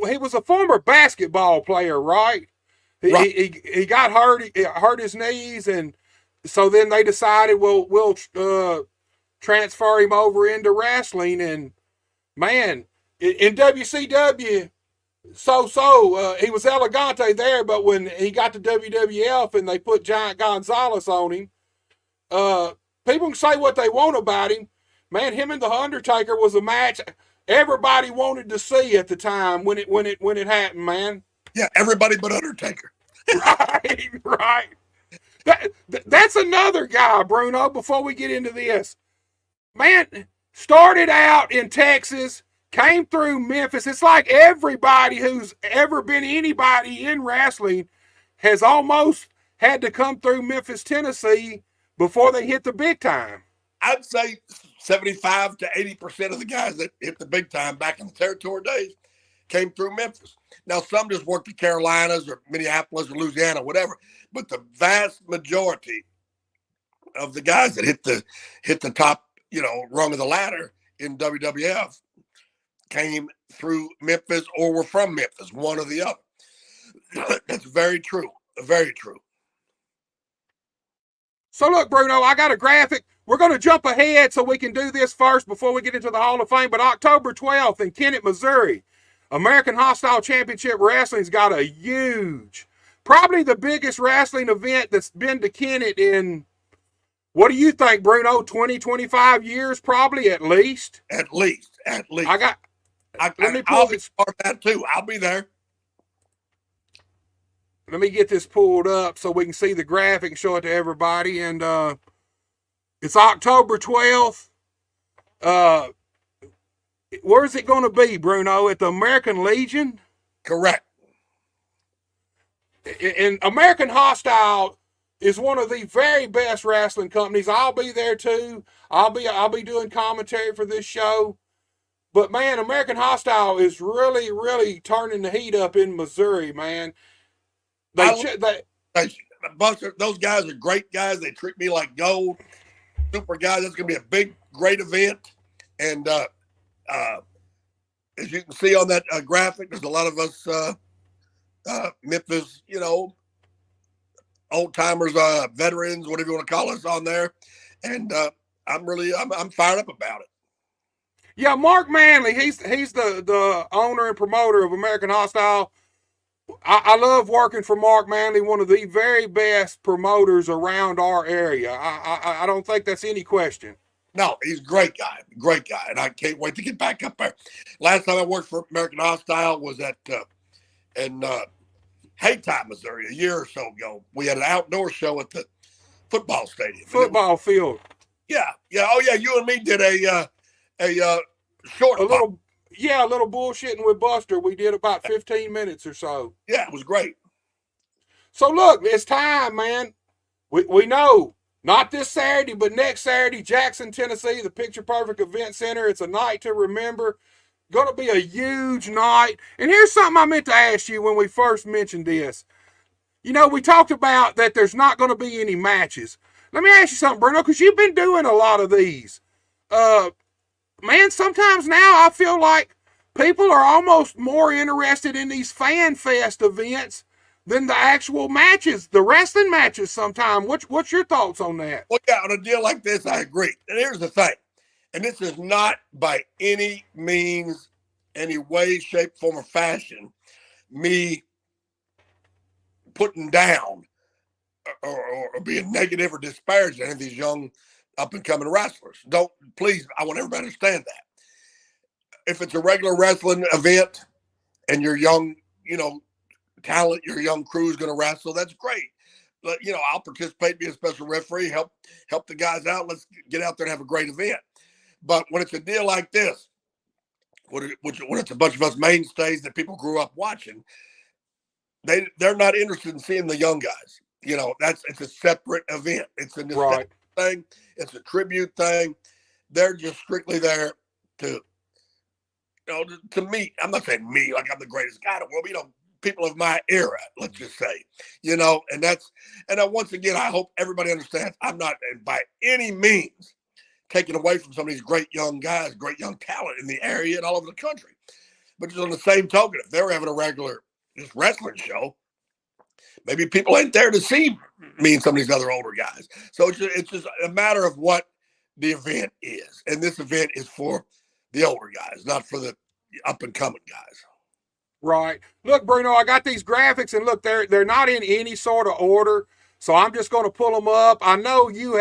he was a former basketball player, right? He got hurt. He hurt his knees, and so then they decided, well, we'll transfer him over into wrestling. And man, in WCW, he was elegante there, but when he got to WWF and they put Giant Gonzalez on him, people can say what they want about him. Man, him and the Undertaker was a match everybody wanted to see at the time when it happened, man. Yeah, everybody but Undertaker. Right. That's another guy, Bruno, before we get into this. Man, started out in Texas, came through Memphis. It's like everybody who's ever been anybody in wrestling has almost had to come through Memphis, Tennessee before they hit the big time. I'd say 75 to 80% of the guys that hit the big time back in the territory days came through Memphis. Now, some just worked the Carolinas or Minneapolis or Louisiana, whatever. But the vast majority of the guys that hit the top, rung of the ladder in WWF came through Memphis or were from Memphis, one or the other. That's very true. Very true. So look, Bruno, I got a graphic. We're going to jump ahead so we can do this first before we get into the Hall of Fame. But October 12th in Kennett, Missouri, American Hostile Championship Wrestling's got a huge, probably the biggest wrestling event that's been to Kennett in, what do you think, Bruno, 20, 25 years probably at least? At least. Let me pull I'll be part of that too. I'll be there. Let me get this pulled up so we can see the graphic and show it to everybody. And it's October 12th. Where's it going to be, Bruno? At the American Legion? Correct. And American Hostile is one of the very best wrestling companies. I'll be there too. I'll be doing commentary for this show. But man, American Hostile is really, really turning the heat up in Missouri, man. Those guys are great guys. They treat me like gold. Super guys. That's going to be a big, great event. And as you can see on that graphic, there's a lot of us Memphis, old timers, veterans, whatever you want to call us, on there. And I'm fired up about it. Yeah, Mark Manley, he's the owner and promoter of American Hostile. I love working for Mark Manley, one of the very best promoters around our area. I don't think that's any question. No, he's a great guy, and I can't wait to get back up there. Last time I worked for American Hostile was in Haytime, Missouri, a year or so ago. We had an outdoor show at the football stadium. Football field. Yeah. Oh, yeah, you and me did a short. A little bullshitting with Buster. We did about 15 minutes or so. Yeah, it was great. So look, it's time, man. We know, not this Saturday, but next Saturday, Jackson, Tennessee, the Picture Perfect Event Center. It's a night to remember. Going to be a huge night. And here's something I meant to ask you when we first mentioned this. We talked about that there's not going to be any matches. Let me ask you something, Bruno, because you've been doing a lot of these. Man, sometimes now I feel like people are almost more interested in these fan fest events than the actual matches, the wrestling matches sometimes. What's your thoughts on that? Well, yeah, on a deal like this, I agree. And here's the thing, and this is not by any means, any way, shape, form, or fashion, me putting down or being negative or disparaging any of these young up and coming wrestlers. Please, I want everybody to understand that. If it's a regular wrestling event and your young, talent, your young crew is going to wrestle, that's great. But, I'll participate, be a special referee, help the guys out. Let's get out there and have a great event. But when it's a deal like this, when it's a bunch of us mainstays that people grew up watching, they're not interested in seeing the young guys. It's a separate event. It's a nostalgia thing. It's a tribute thing. They're just strictly there to meet. I'm not saying me like I'm the greatest guy in the world, people of my era, let's just say, and once again, I hope everybody understands I'm not by any means taking away from some of these great young guys, great young talent in the area and all over the country. But just on the same token, if they're having a regular just wrestling show, maybe people ain't there to see me and some of these other older guys. So it's just a matter of what the event is. And this event is for the older guys, not for the up and coming guys. Right. Look, Bruno, I got these graphics, and look, they're not in any sort of order, so I'm just going to pull them up. I know you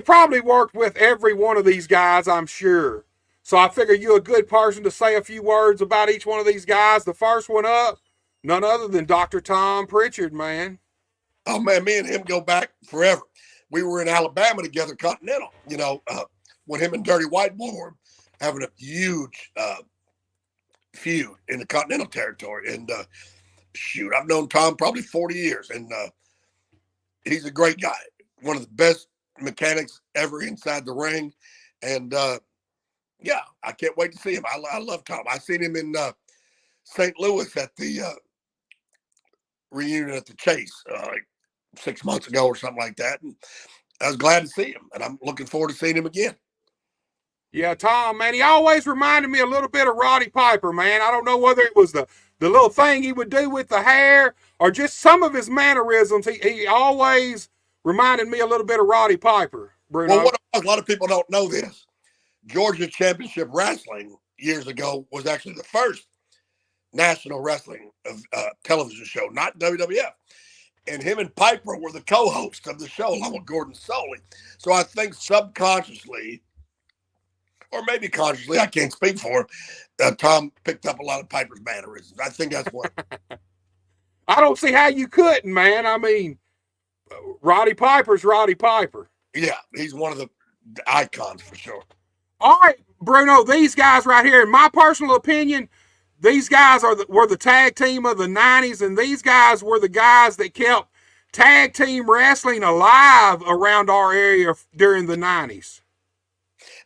probably worked with every one of these guys, I'm sure. So I figure you're a good person to say a few words about each one of these guys. The first one up, none other than Dr. Tom Pritchard, man. Oh, man, me and him go back forever. We were in Alabama together, Continental, when him and Dirty White Boy were having a huge feud in the Continental territory. And I've known Tom probably 40 years, and he's a great guy, one of the best mechanics ever inside the ring. And I can't wait to see him. I love Tom. I seen him in St. Louis at the reunion at the Chase like 6 months ago or something like that, and I was glad to see him, and I'm looking forward to seeing him again. Yeah, Tom, man, he always reminded me a little bit of Roddy Piper, man. I don't know whether it was the little thing he would do with the hair or just some of his mannerisms. He always reminded me a little bit of Roddy Piper, Bruno. Well, a lot of people don't know this. Georgia Championship Wrestling years ago was actually the first national wrestling television show, not WWF. And him and Piper were the co-hosts of the show along with Gordon Soley. So I think subconsciously, or maybe consciously, I can't speak for him, Tom picked up a lot of Piper's mannerisms. I think that's what. I don't see how you couldn't, man. I mean, Roddy Piper's Roddy Piper. Yeah, he's one of the icons for sure. All right, Bruno, these guys right here, in my personal opinion, these guys were the tag team of the 90s, and these guys were the guys that kept tag team wrestling alive around our area during the 90s.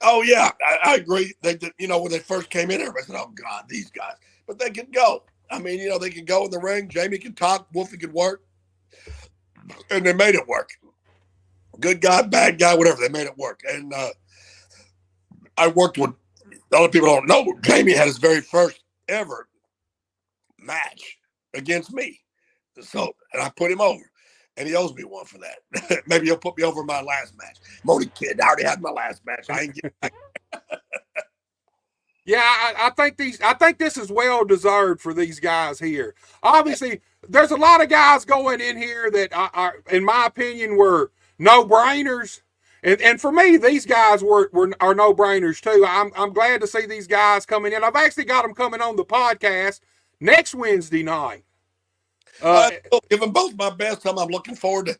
Oh, yeah, I agree. They did, when they first came in, everybody said, oh, God, these guys. But they could go. I mean, they could go in the ring. Jamie could talk. Wolfie could work. And they made it work. Good guy, bad guy, whatever. They made it work. And I worked with, a lot of people don't know, Jamie had his very first ever match against me. So, and I put him over. And he owes me one for that. Maybe he'll put me over my last match. I'm only kidding. I already had my last match. I ain't getting back. Yeah, I think this is well deserved for these guys here. Obviously, there's a lot of guys going in here that are, in my opinion, were no-brainers. And for me, these guys are no-brainers too. I'm glad to see these guys coming in. I've actually got them coming on the podcast next Wednesday night. Give them both my best. I'm looking forward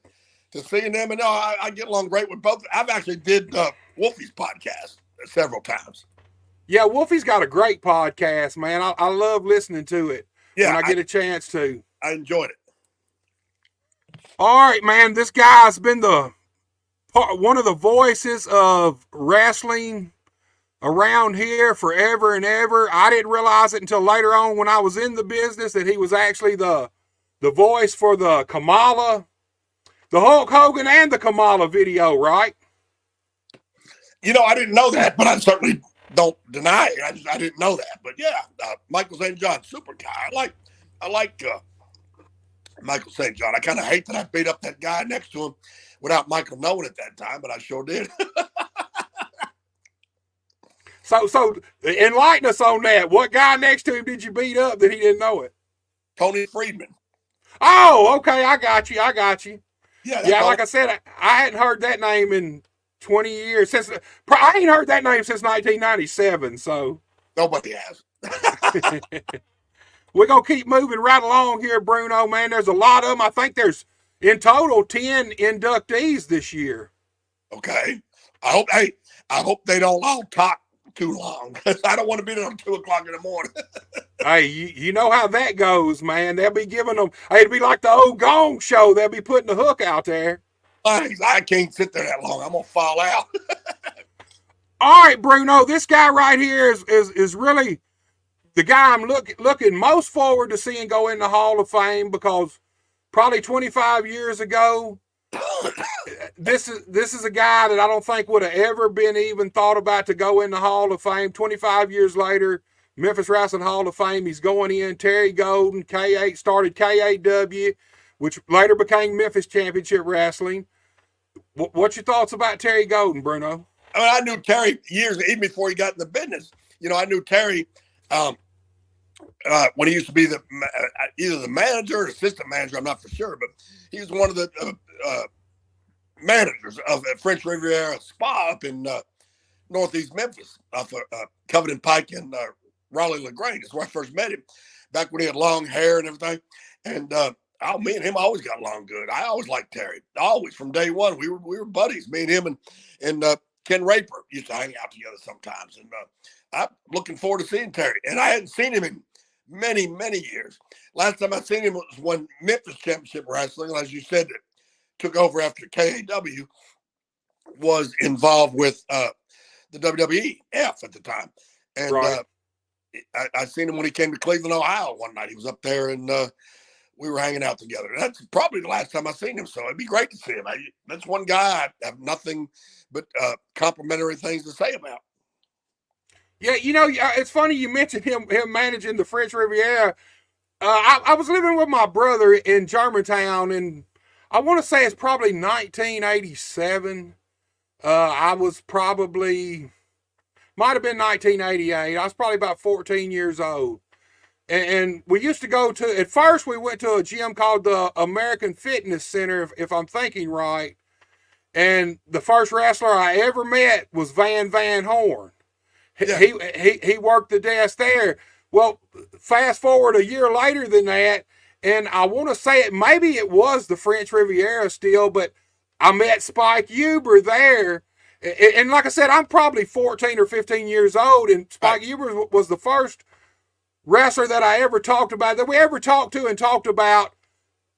to seeing them. And I get along great with both. I've actually did Wolfie's podcast several times. Yeah, Wolfie's got a great podcast, man. I love listening to it when I get a chance to. I enjoyed it. All right, man. This guy's been one of the voices of wrestling around here forever and ever. I didn't realize it until later on when I was in the business that he was actually the voice for the Kamala, the Hulk Hogan and the Kamala video, right? I didn't know that, but I certainly don't deny it. I didn't know that. But yeah, Michael St. John, super guy. I like Michael St. John. I kind of hate that I beat up that guy next to him without Michael knowing at that time, but I sure did. So enlighten us on that. What guy next to him did you beat up that he didn't know it? Tony Friedman. Oh, okay. I got you. Yeah, that's Yeah, all. like I said, I hadn't heard that name in 20 years. I ain't heard that name since 1997. So Nobody has. we're gonna keep moving right along here, Bruno. Man, there's a lot of them. I think there's in total 10 inductees this year. Okay. I hope they don't all talk too long. I don't want to be there until 2:00 in the morning. Hey, you know how that goes, man. They'll be giving them. Hey, it'll be like the old Gong Show. They'll be putting the hook out there. I can't sit there that long. I'm gonna fall out. All right, Bruno. This guy right here is really the guy I'm looking most forward to seeing go in the Hall of Fame, because probably 25 years ago, this is a guy that I don't think would have ever been even thought about to go in the Hall of Fame. 25 years later, Memphis Wrestling Hall of Fame, he's going in. Terry Golden, K8, started KAW, which later became Memphis Championship Wrestling. What's your thoughts about Terry Golden, Bruno? I mean, I knew Terry years, even before he got in the business. You know, I knew Terry when he used to be either the manager or assistant manager, I'm not for sure, but he was one of the managers of French Riviera Spa up in northeast Memphis, off of Covenant Pike and Raleigh LaGrange. That's where I first met him, back when he had long hair and everything. And me and him always got along good. I always liked Terry, always from day one. We were buddies. Me and him and Ken Raper used to hang out together sometimes. And I'm looking forward to seeing Terry. And I hadn't seen him in many, many years. Last time I seen him was when Memphis Championship Wrestling, as you said, it took over after KAW, was involved with the WWEF at the time. And right. I seen him when he came to Cleveland, Ohio one night. He was up there and we were hanging out together. That's probably the last time I seen him. So it'd be great to see him. That's one guy I have nothing but complimentary things to say about. Yeah, you know, it's funny you mentioned him managing the French Riviera. I was living with my brother in Germantown, and I want to say it's probably 1987. I was probably, might have been 1988. I was probably about 14 years old. And we used to go to, at first we went to a gym called the American Fitness Center, if I'm thinking right. And the first wrestler I ever met was Van Horn. Yeah. He worked the desk there. Well, fast forward a year later than that, and I want to say maybe it was the French Riviera still, but I met Spike Huber there. And like I said, I'm probably 14 or 15 years old, and Spike Huber was the first wrestler that I ever talked about, that we ever talked to and talked about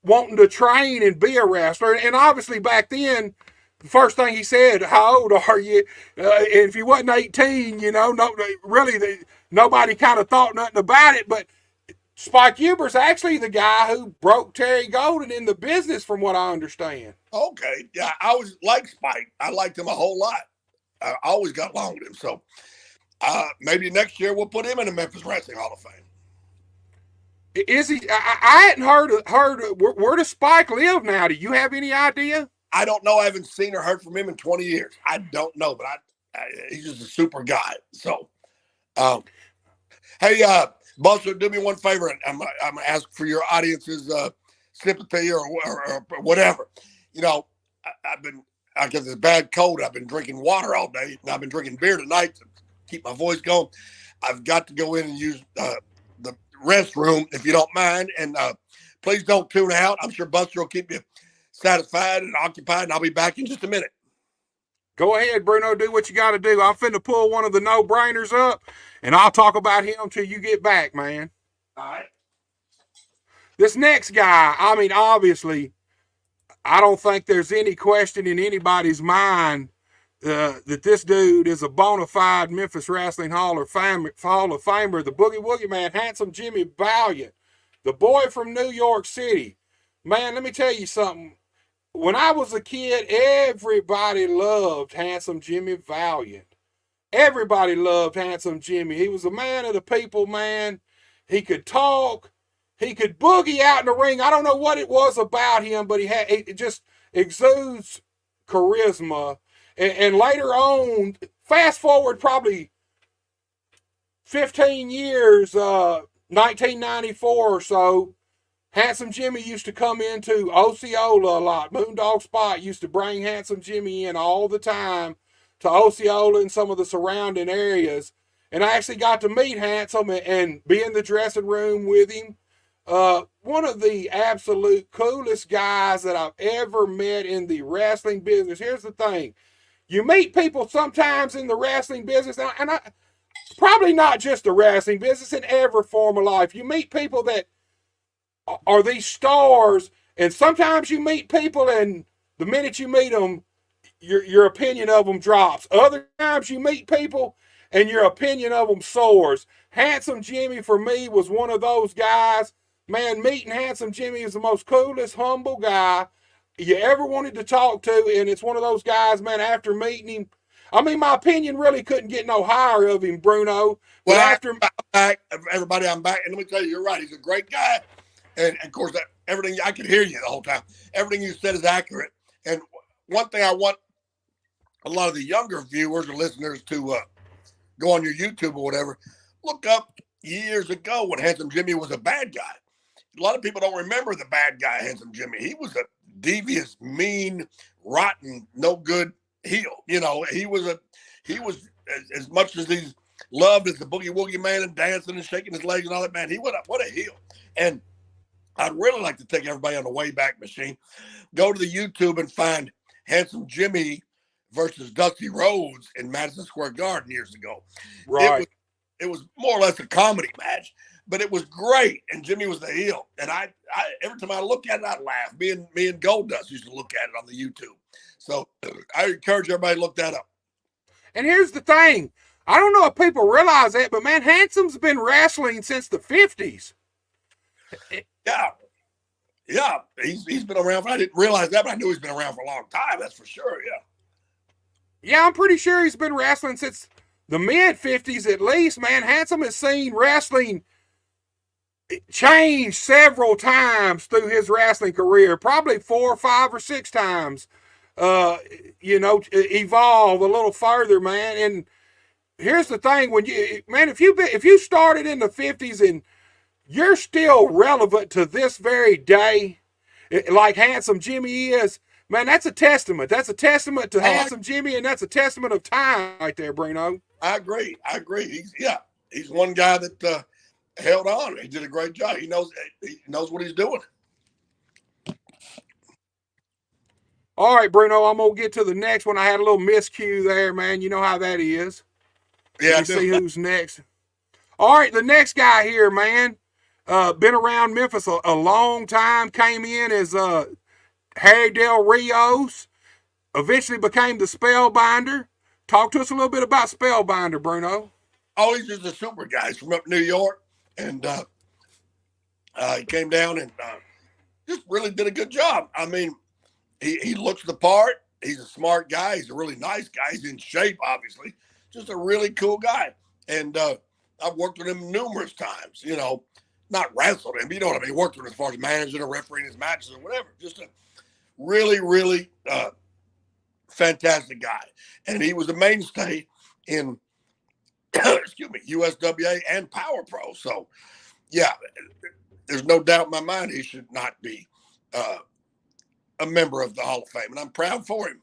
wanting to train and be a wrestler. And obviously back then, the first thing he said, how old are you? And if he wasn't 18, you know, nobody kind of thought nothing about it. But Spike Huber's actually the guy who broke Terry Golden in the business, from what I understand. Okay. Yeah, I always liked Spike. I liked him a whole lot. I always got along with him. So maybe next year we'll put him in the Memphis Wrestling Hall of Fame. Is he? I hadn't heard. Where does Spike live now? Do you have any idea? I don't know. I haven't seen or heard from him in 20 years. I don't know, but he's just a super guy. So, hey, Buster, do me one favor. And I'm gonna ask for your audience's sympathy or whatever. You know, I get this bad cold. I've been drinking water all day, and I've been drinking beer tonight to keep my voice going. I've got to go in and use the restroom, if you don't mind. And please don't tune out. I'm sure Buster will keep you satisfied and occupied, and I'll be back in just a minute. Go ahead, Bruno. Do what you got to do. I'm finna pull one of the no-brainers up, and I'll talk about him till you get back, man. All right. This next guy, I mean, obviously, I don't think there's any question in anybody's mind that this dude is a bona fide Memphis Wrestling Hall of Famer, the Boogie Woogie Man, Handsome Jimmy Valiant, the boy from New York City. Man, let me tell you something. When I was a kid, everybody loved Handsome Jimmy Valiant. Everybody loved Handsome Jimmy. He was a man of the people, man. He could talk. He could boogie out in the ring. I don't know what it was about him, but it just exudes charisma. And later on, fast forward probably 15 years, 1994 or so, Handsome Jimmy used to come into Osceola a lot. Moondog Spot used to bring Handsome Jimmy in all the time to Osceola and some of the surrounding areas. And I actually got to meet Handsome and be in the dressing room with him. One of the absolute coolest guys that I've ever met in the wrestling business. Here's the thing. You meet people sometimes in the wrestling business, and probably not just the wrestling business, in every form of life. You meet people that are these stars, and sometimes you meet people and the minute you meet them, your opinion of them drops. Other times you meet people and your opinion of them soars. Handsome Jimmy for me was one of those guys. Man, meeting Handsome Jimmy is the most coolest, humble guy you ever wanted to talk to, and it's one of those guys, man, after meeting him, I mean, my opinion really couldn't get no higher of him, Bruno. But Well, after I'm back, everybody, I'm back. And let me tell you, you're right. He's a great guy. And of course, everything, I could hear you the whole time. Everything you said is accurate. And one thing I want a lot of the younger viewers or listeners to go on your YouTube or whatever, look up years ago when Handsome Jimmy was a bad guy. A lot of people don't remember the bad guy, Handsome Jimmy. He was a devious, mean, rotten, no good heel. You know, he was as much as he's loved as the Boogie Woogie Man and dancing and shaking his legs and all that, man, what a heel. And I'd really like to take everybody on the Wayback Machine, go to the YouTube and find Handsome Jimmy versus Dusty Rhodes in Madison Square Garden years ago. right. It was more or less a comedy match, but it was great. And Jimmy was the heel. And I every time I look at it, I laugh. Me and Goldust used to look at it on the YouTube. So I encourage everybody to look that up. And here's the thing. I don't know if people realize that, but man, Handsome's been wrestling since the 50s. Yeah. He's been around. I didn't realize that, but I knew he's been around for a long time. That's for sure. Yeah. Yeah, I'm pretty sure he's been wrestling since the mid-50s at least, man. Handsome has seen wrestling change several times through his wrestling career, probably 4 or 5 or 6 times, evolve a little further, man. And here's the thing, if you started in the 50s and you're still relevant to this very day, like Handsome Jimmy is, man, that's a testament. That's a testament to Handsome Jimmy, and that's a testament of time right there, Bruno. I agree. He's one guy that held on. He did a great job. He knows what he's doing. All right, Bruno, I'm going to get to the next one. I had a little miscue there, man. You know how that is. Yeah, Let's see who's next. All right, the next guy here, man, been around Memphis a long time, came in as Harry Del Rios, eventually became the Spellbinder. Talk to us a little bit about Spellbinder, Bruno. Oh, he's just a super guy. He's from up New York, and he came down and just really did a good job. I mean, he looks the part. He's a smart guy. He's a really nice guy. He's in shape, obviously. Just a really cool guy. And I've worked with him numerous times, not wrestled him, but you know what I mean? Worked with him as far as managing or refereeing his matches or whatever. Just a really, really fantastic guy. And he was a mainstay in, USWA and Power Pro. So, yeah, there's no doubt in my mind he should not be a member of the Hall of Fame. And I'm proud for him.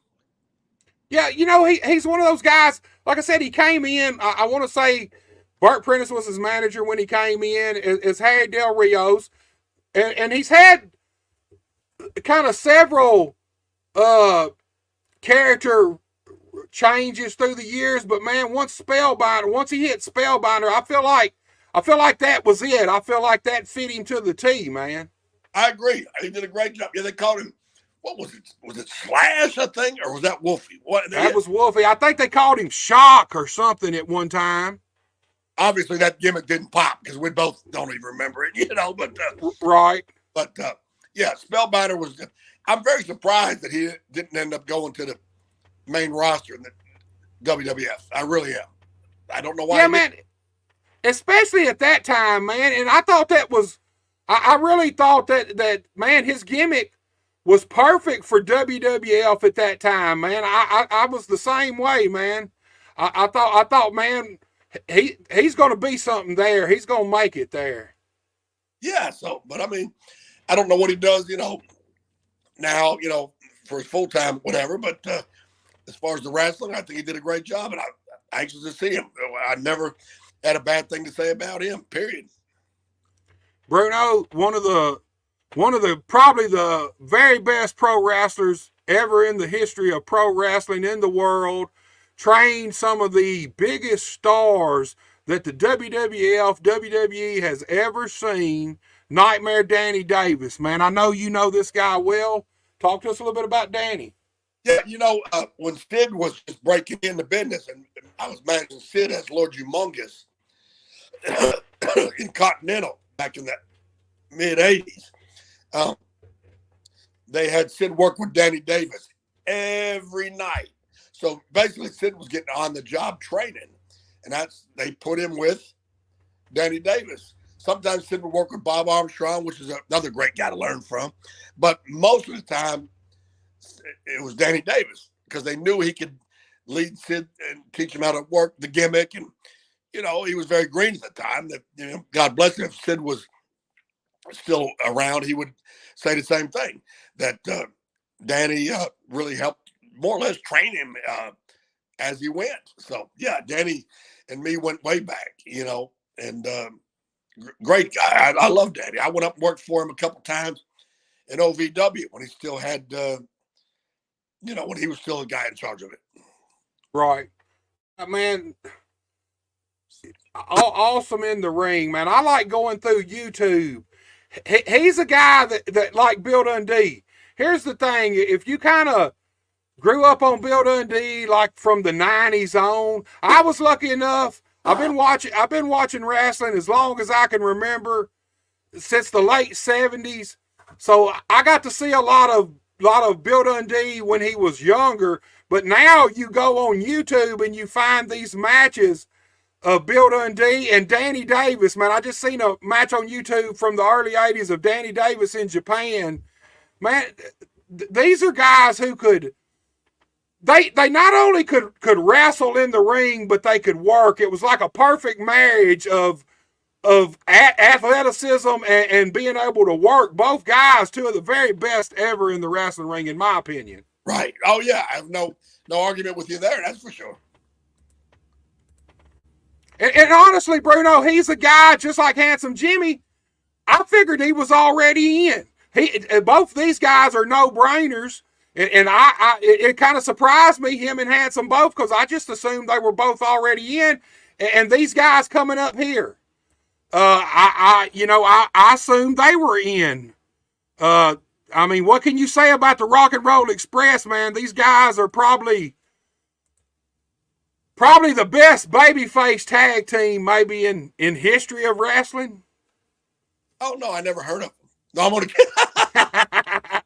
Yeah, he's one of those guys. Like I said, he came in. I want to say Burt Prentice was his manager when he came in as Harry Del Rios. And he's had kind of several character changes through the years. But, man, once he hit Spellbinder, I feel like that was it. I feel like that fit him to the T, man. I agree. He did a great job. Yeah, they called him, what was it? Was it Slash, I think? Or was that Wolfie? That was Wolfie. I think they called him Shock or something at one time. Obviously, that gimmick didn't pop because we both don't even remember it, but. Right. But, yeah, Spellbinder was. I'm very surprised that he didn't end up going to the main roster in the WWF. I really am. I don't know why. Yeah, man. Especially at that time, man. And I thought that was. I really thought that man, his gimmick was perfect for WWF at that time, man. I was the same way, man. I thought, man, he's going to be something there. He's going to make it there. Yeah. So, but I mean, I don't know what he does, now, for his full-time whatever, but as far as the wrestling, I think he did a great job, and I'm anxious to see him. I never had a bad thing to say about him, period. Bruno, one of the probably the very best pro wrestlers ever in the history of pro wrestling in the world, trained some of the biggest stars that the WWF, WWE has ever seen. Nightmare Danny Davis, man. I know you know this guy well. Talk to us a little bit about Danny. Yeah, when Sid was just breaking into business, and I was managing Sid as Lord Humongous in Continental back in the mid-'80s, they had Sid work with Danny Davis every night. So basically, Sid was getting on-the-job training, and they put him with Danny Davis. Sometimes Sid would work with Bob Armstrong, which is another great guy to learn from. But most of the time, it was Danny Davis because they knew he could lead Sid and teach him how to work the gimmick. And, he was very green at the time. That, God bless him, if Sid was still around, he would say the same thing, that Danny really helped more or less train him as he went. So, yeah, Danny and me went way back, and great guy. I love Danny. I went up and worked for him a couple times in OVW when he still had, when he was still the guy in charge of it. Right. Man, awesome in the ring, man. I like going through YouTube. He's a guy that like Bill Dundee. Here's the thing. If you kind of grew up on Bill Dundee, like from the 90s on, I was lucky enough. I've been watching wrestling as long as I can remember, since the late 70s. So I got to see a lot of Bill Dundee when he was younger. But now you go on YouTube and you find these matches of Bill Dundee and Danny Davis. Man, I just seen a match on YouTube from the early 80s of Danny Davis in Japan. Man, these are guys who could, they not only could wrestle in the ring, but they could work. It was like a perfect marriage of athleticism and being able to work. Both guys, two of the very best ever in the wrestling ring, in my opinion. Right. Oh, yeah. I have no argument with you there. That's for sure. And honestly, Bruno, he's a guy just like Handsome Jimmy. I figured he was already in. Both these guys are no-brainers. And it kind of surprised me, him and Handsome both, because I just assumed they were both already in. And these guys coming up here, I assumed they were in. I mean, what can you say about the Rock and Roll Express, man? These guys are probably the best babyface tag team maybe in history of wrestling. Oh, no, I never heard of them. No, I'm going to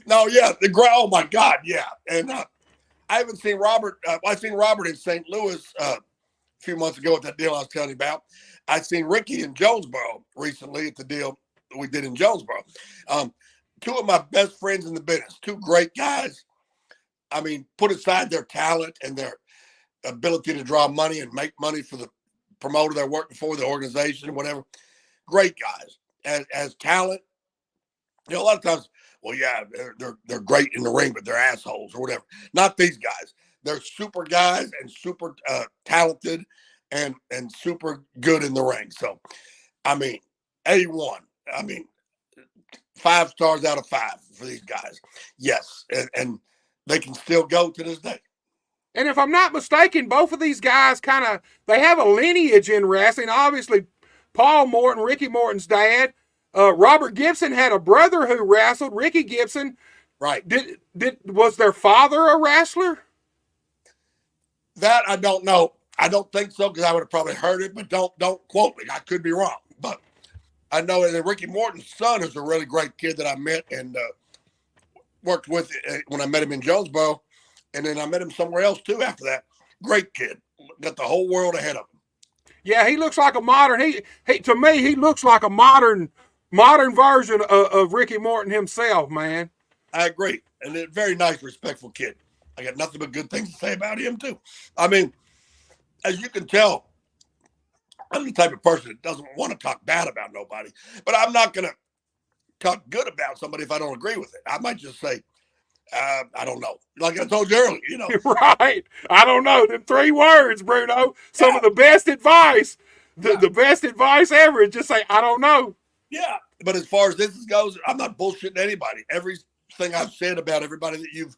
No, yeah, oh my God, yeah. And I haven't seen Robert. I've seen Robert in St. Louis a few months ago at that deal I was telling you about. I've seen Ricky in Jonesboro recently at the deal we did in Jonesboro. Two of my best friends in the business, two great guys. I mean, put aside their talent and their ability to draw money and make money for the promoter they're working for, the organization, whatever. Great guys. As talent, a lot of times, well, yeah, they're great in the ring, but they're assholes or whatever. Not these guys. They're super guys and super talented and super good in the ring. So, I mean, A1. I mean, 5 stars out of 5 for these guys. Yes, and they can still go to this day. And if I'm not mistaken, both of these guys they have a lineage in wrestling. Obviously, Paul Morton, Ricky Morton's dad. Robert Gibson had a brother who wrestled, Ricky Gibson. Right. Was their father a wrestler? That I don't know. I don't think so, because I would have probably heard it, but don't quote me. I could be wrong. But I know that Ricky Morton's son is a really great kid that I met and worked with when I met him in Jonesboro. And then I met him somewhere else too after that. Great kid. Got the whole world ahead of him. Yeah, he looks like a modern, to me, he looks like a modern version of Ricky Morton himself, man. I agree. And a very nice, respectful kid. I got nothing but good things to say about him too. I mean, as you can tell, I'm the type of person that doesn't want to talk bad about nobody, but I'm not going to talk good about somebody if I don't agree with it. I might just say, I don't know. Like I told you earlier, you know. Right. I don't know. Them 3 words, Bruno. Some of the best advice, the best advice ever is just say, I don't know. Yeah. But as far as this goes, I'm not bullshitting anybody. Everything I've said about everybody that you've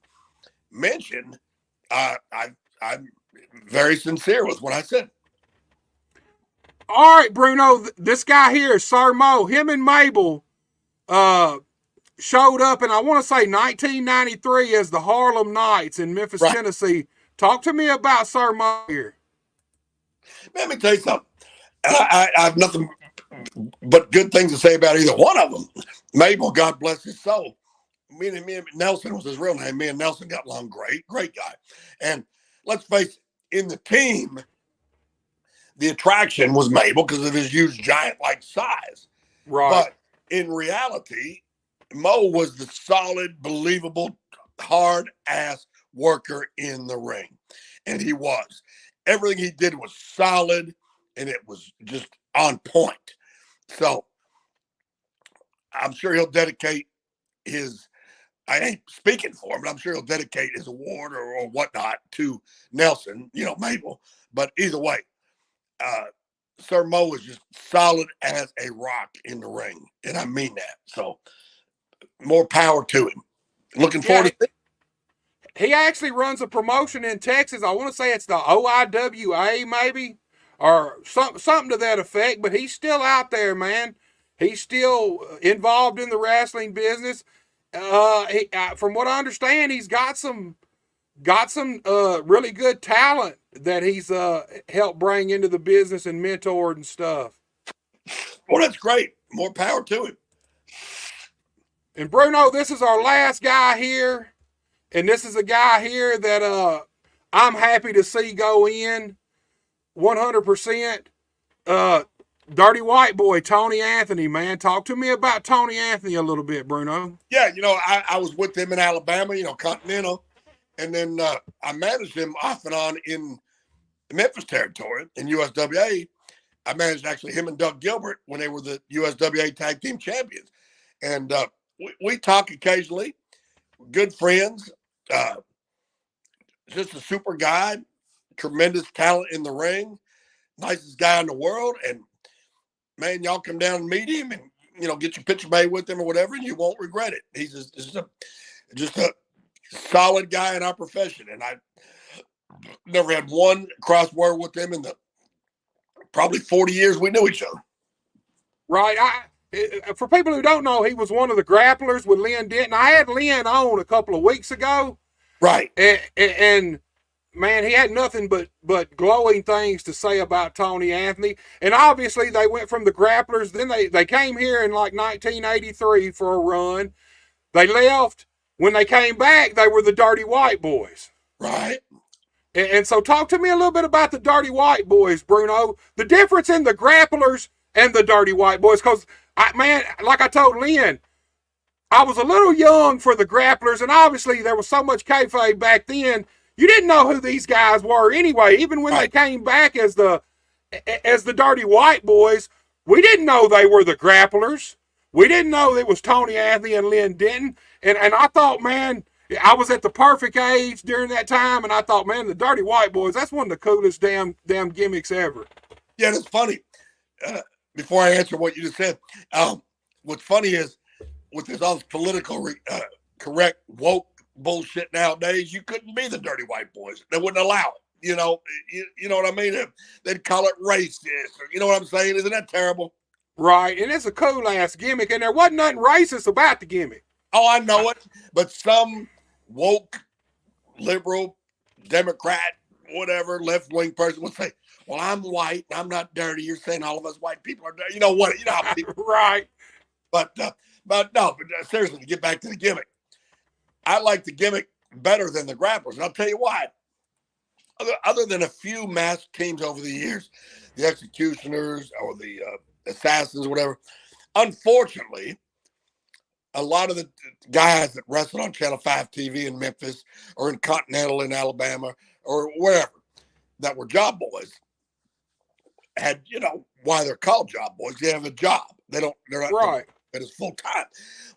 mentioned, I'm very sincere with what I said. All right, Bruno, this guy here, Sir Mo, him and Mabel showed up in, I want to say, 1993 as the Harlem Knights in Memphis, Right. Tennessee. Talk to me about Sir Mo here. Let me tell you something. I have nothing but good things to say about either one of them. Mabel, God bless his soul. Me and Nelson was his real name. Me and Nelson got along great guy. And let's face it, in the team, the attraction was Mabel because of his huge giant-like size. Right. But in reality, Mo was the solid, believable, hard-ass worker in the ring. And he was. Everything he did was solid, and it was just on point. So I'm sure he'll dedicate his, I ain't speaking for him, but I'm sure he'll dedicate his award or whatnot to Nelson, you know, Mabel. But either way, Sir Mo is just solid as a rock in the ring. And I mean that. So more power to him. Looking forward to it. He actually runs a promotion in Texas. I want to say it's the OIWA maybe, or something to that effect, but he's still out there, man. He's still involved in the wrestling business. From what I understand, he's got some really good talent that he's helped bring into the business and mentored and stuff. Well, that's great. More power to him. And Bruno, this is our last guy here. And this is a guy here that I'm happy to see go in 100%. Dirty White Boy, Tony Anthony, man. Talk to me about Tony Anthony a little bit, Bruno. Yeah, you know, I was with him in Alabama, you know, Continental. And then I managed him off and on in the Memphis territory in USWA. I managed actually him and Doug Gilbert when they were the USWA Tag Team Champions. And we talk occasionally, good friends, just a super guy, tremendous talent in the ring, nicest guy in the world. And, man, y'all come down and meet him and, you know, get your picture made with him or whatever, and you won't regret it. He's just a solid guy in our profession. And I never had one crossword with him in the probably 40 years we knew each other. Right. For people who don't know, he was one of the grapplers with Lynn Denton. I had Lynn on a couple of weeks ago. Right. And man, he had nothing but glowing things to say about Tony Anthony. And obviously they went from the grapplers. Then they came here in like 1983 for a run. They left. When they came back, they were the Dirty White Boys. Right. And so talk to me a little bit about the Dirty White Boys, Bruno. The difference in the grapplers and the Dirty White Boys. Because, man, like I told Lynn, I was a little young for the grapplers, and obviously there was so much kayfabe back then. You didn't know who these guys were anyway. Even when they came back as the Dirty White Boys, we didn't know they were the grapplers. We didn't know it was Tony Anthony and Lynn Denton. And I thought, man, I was at the perfect age during that time, and I thought, man, the Dirty White Boys, that's one of the coolest damn gimmicks ever. Yeah, that's funny. Before I answer what you just said, what's funny is with this all this political correct woke bullshit nowadays, you couldn't be the Dirty White Boys. They wouldn't allow it. You know what I mean? They'd call it racist. Or, you know what I'm saying? Isn't that terrible? Right, and it's a cool-ass gimmick, and there wasn't nothing racist about the gimmick. Oh, I know it. But some woke, liberal, Democrat, whatever, left-wing person would say, well, I'm white, and I'm not dirty. You're saying all of us white people are dirty. You know what? You know how people... Right. But seriously, to get back to the gimmick, I like the gimmick better than the grapplers, and I'll tell you why. Other than a few masked teams over the years, the Executioners or the Assassins, whatever, unfortunately, a lot of the guys that wrestled on Channel 5 TV in Memphis or in Continental in Alabama or wherever that were job boys had, why they're called job boys. They have a job. They're not right. It is full time.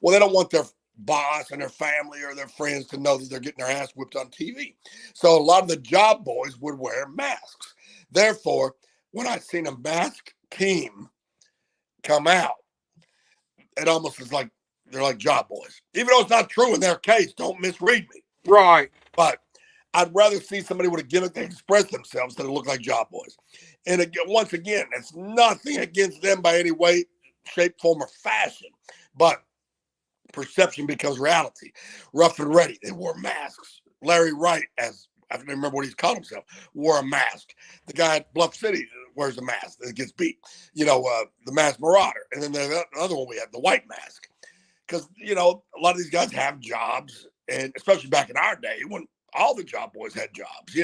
Well, they don't want their boss and their family or their friends to know that they're getting their ass whipped on TV. So a lot of the job boys would wear masks. Therefore, when I seen a masked team come out, it almost is like they're like job boys. Even though it's not true in their case, don't misread me. Right. But I'd rather see somebody with a gimmick that express themselves than look like job boys. And again, once again, it's nothing against them by any way, shape, form, or fashion. But perception becomes reality. Rough and Ready, they wore masks. Larry Wright, as I don't remember what he's called himself, wore a mask. The guy at Bluff City wears a mask that gets beat. The Masked Marauder. And then the other one we had, the White Mask. Because, a lot of these guys have jobs, and especially back in our day when all the job boys had jobs,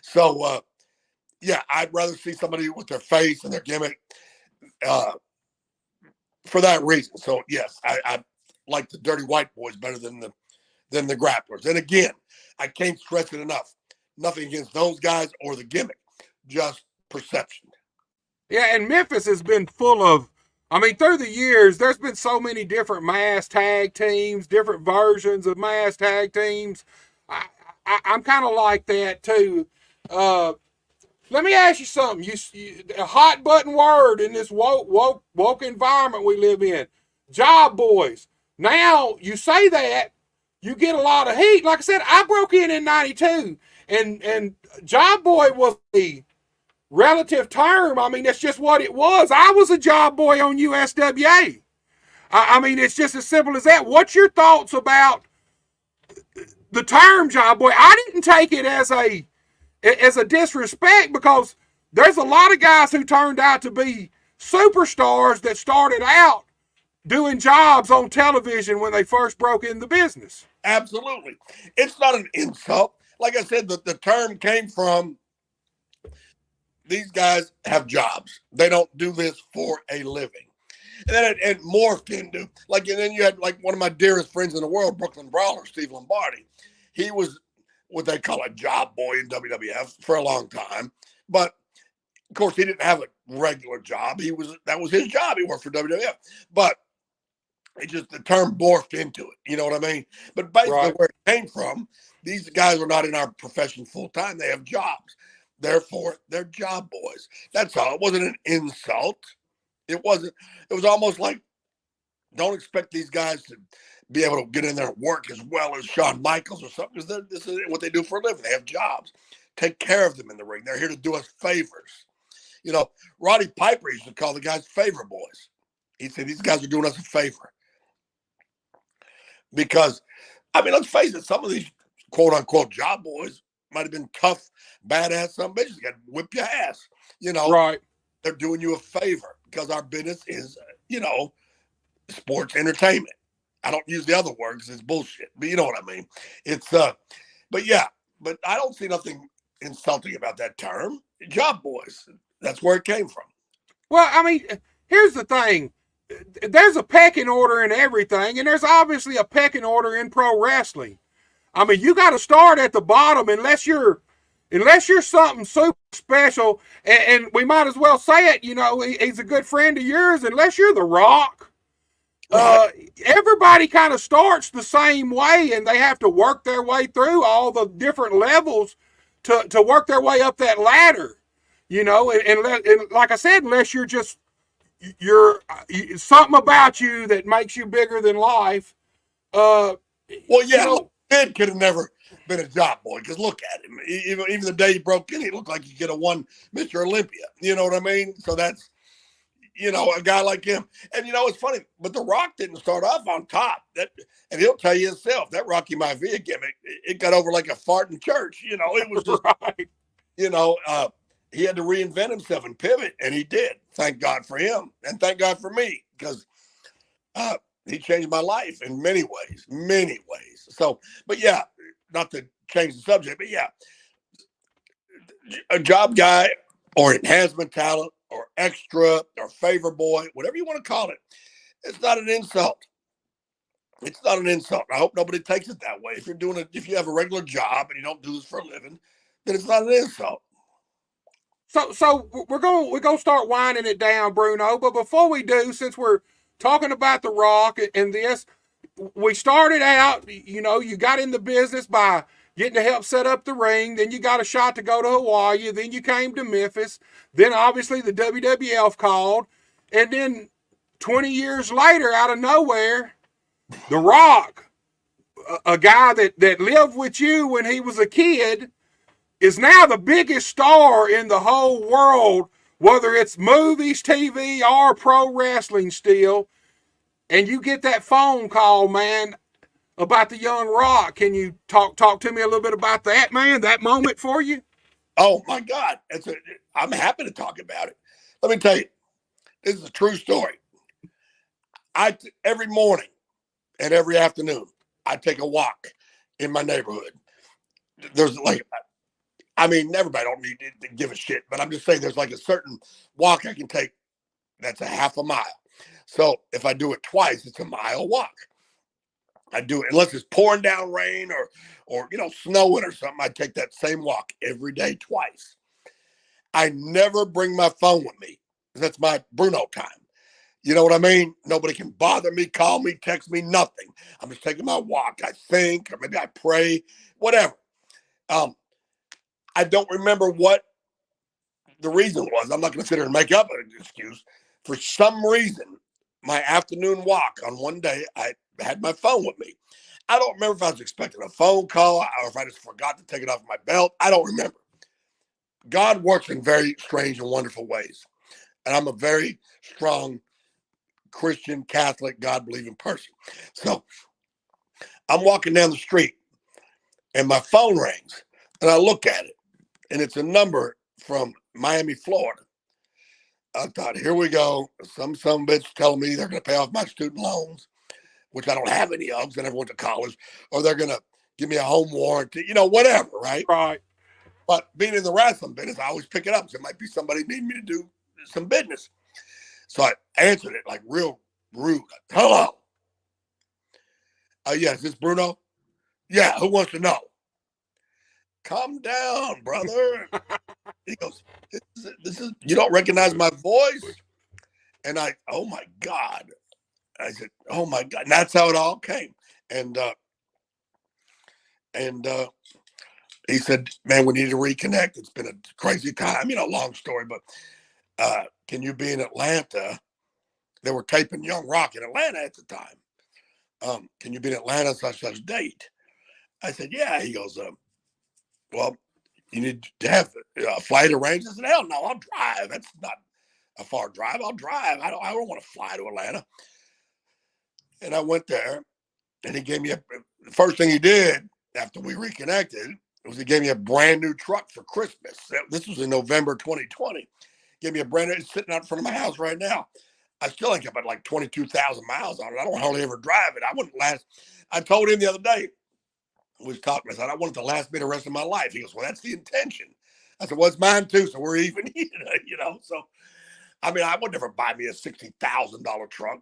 So, I'd rather see somebody with their face and their gimmick for that reason. So, yes, I like the Dirty White Boys better than the Grapplers. And again, I can't stress it enough. Nothing against those guys or the gimmick, just perception. Yeah, and Memphis has been full of, through the years, there's been so many different masked tag teams, different versions of masked tag teams. I'm kind of like that too. Let me ask you something. A hot button word in this woke environment we live in. Job boys. Now you say that, you get a lot of heat. Like I said, I broke in '92, and job boy was the relative term. That's just what it was. I was a job boy on USWA. It's just as simple as that. What's your thoughts about the term job boy? I didn't take it as a disrespect, because there's a lot of guys who turned out to be superstars that started out doing jobs on television when they first broke in the business. Absolutely. It's not an insult. Like I said, the term came from these guys have jobs. They don't do this for a living. And then it morphed into, and then you had one of my dearest friends in the world, Brooklyn Brawler, Steve Lombardi. He was what they call a job boy in WWF for a long time. But of course, he didn't have a regular job. That was his job. He worked for WWF. But the term morphed into it. You know what I mean? But basically, right, where it came from, these guys are not in our profession full time. They have jobs. Therefore, they're job boys. That's all. It wasn't an insult. It wasn't. It was almost like, don't expect these guys to be able to get in there and work as well as Shawn Michaels or something, because this is what they do for a living. They have jobs. Take care of them in the ring. They're here to do us favors. Roddy Piper used to call the guys favor boys. He said, these guys are doing us a favor. Because, let's face it, some of these quote-unquote job boys might have been tough, badass some bitches got to whip your ass. Right. They're doing you a favor because our business is, sports entertainment. I don't use the other word because it's bullshit, but you know what I mean. It's, but I don't see nothing insulting about that term. Job boys. That's where it came from. Well, here's the thing. There's a pecking order in everything, and there's obviously a pecking order in pro wrestling. You got to start at the bottom unless you're something super special, and we might as well say it, he's a good friend of yours, unless you're The Rock. Everybody kind of starts the same way, and they have to work their way through all the different levels to work their way up that ladder, and like I said, unless you're something about you that makes you bigger than life. Ted could have never been a job boy, because look at him. Even the day he broke in, he looked like he could have won Mr. Olympia. You know what I mean? So that's, a guy like him. And it's funny, but The Rock didn't start off on top. And he'll tell you himself, that Rocky Maivia gimmick, it got over like a fart in church. It was just, right. He had to reinvent himself and pivot, and he did. Thank God for him, and thank God for me, because he changed my life in many ways. So, but not to change the subject, but a job guy or enhancement talent or extra or favor boy, whatever you want to call it, it's not an insult. It's not an insult. I hope nobody takes it that way. If you have a regular job and you don't do this for a living, then it's not an insult. So we're gonna start winding it down, Bruno. But before we do, since we're talking about The Rock and this. We started out, you got in the business by getting to help set up the ring. Then you got a shot to go to Hawaii. Then you came to Memphis. Then obviously the WWF called. And then 20 years later, out of nowhere, The Rock, a guy that lived with you when he was a kid, is now the biggest star in the whole world, whether it's movies, TV, or pro wrestling still. And you get that phone call, man, about the young Rock. Can you talk to me a little bit about that, man? That moment for you? Oh my God. I'm happy to talk about it. Let me tell you, this is a true story. Every morning and every afternoon, I take a walk in my neighborhood. There's everybody don't need to give a shit, but I'm just saying there's like a certain walk I can take that's a half a mile. So if I do it twice, it's a mile walk. I do it unless it's pouring down rain or snowing or something. I take that same walk every day twice. I never bring my phone with me. That's my Bruno time. You know what I mean? Nobody can bother me, call me, text me, nothing. I'm just taking my walk. I think, or maybe I pray, whatever. I don't remember what the reason was. I'm not going to sit here and make up an excuse. For some reason, my afternoon walk on one day, I had my phone with me. I don't remember if I was expecting a phone call or if I just forgot to take it off my belt. I don't remember. God works in very strange and wonderful ways. And I'm a very strong Christian, Catholic, God-believing person. So I'm walking down the street and my phone rings and I look at it and it's a number from Miami, Florida. I thought, here we go. Some bitch telling me they're going to pay off my student loans, which I don't have any of because I never went to college, or they're going to give me a home warranty, whatever, right? Right. But being in the wrestling business, I always pick it up. So it might be somebody needing me to do some business. So I answered it like real rude. Hello. Yeah, is this Bruno? Yeah, who wants to know? Calm down, brother. He goes, this is, you don't recognize my voice? And oh my God. I said, oh my God. And that's how it all came. And he said, man, we need to reconnect. It's been a crazy time, long story, but can you be in Atlanta? They were taping Young Rock in Atlanta at the time. Can you be in Atlanta such date? I said, yeah. He goes, well, you need to have a flight arranged. I said, hell no, I'll drive. That's not a far drive. I'll drive. I don't want to fly to Atlanta. And I went there, and he gave me the first thing he did after we reconnected was he gave me a brand new truck for Christmas. This was in November 2020. Gave me a brand new, it's sitting out in front of my house right now. I still ain't got about like 22,000 miles on it. I don't hardly ever drive it. I wouldn't last. I told him the other day, we was talking, I said, I want it to last me the rest of my life. He goes, well, that's the intention. I said, well, it's mine too, so we're even, So, I mean, I would never buy me a $60,000 truck.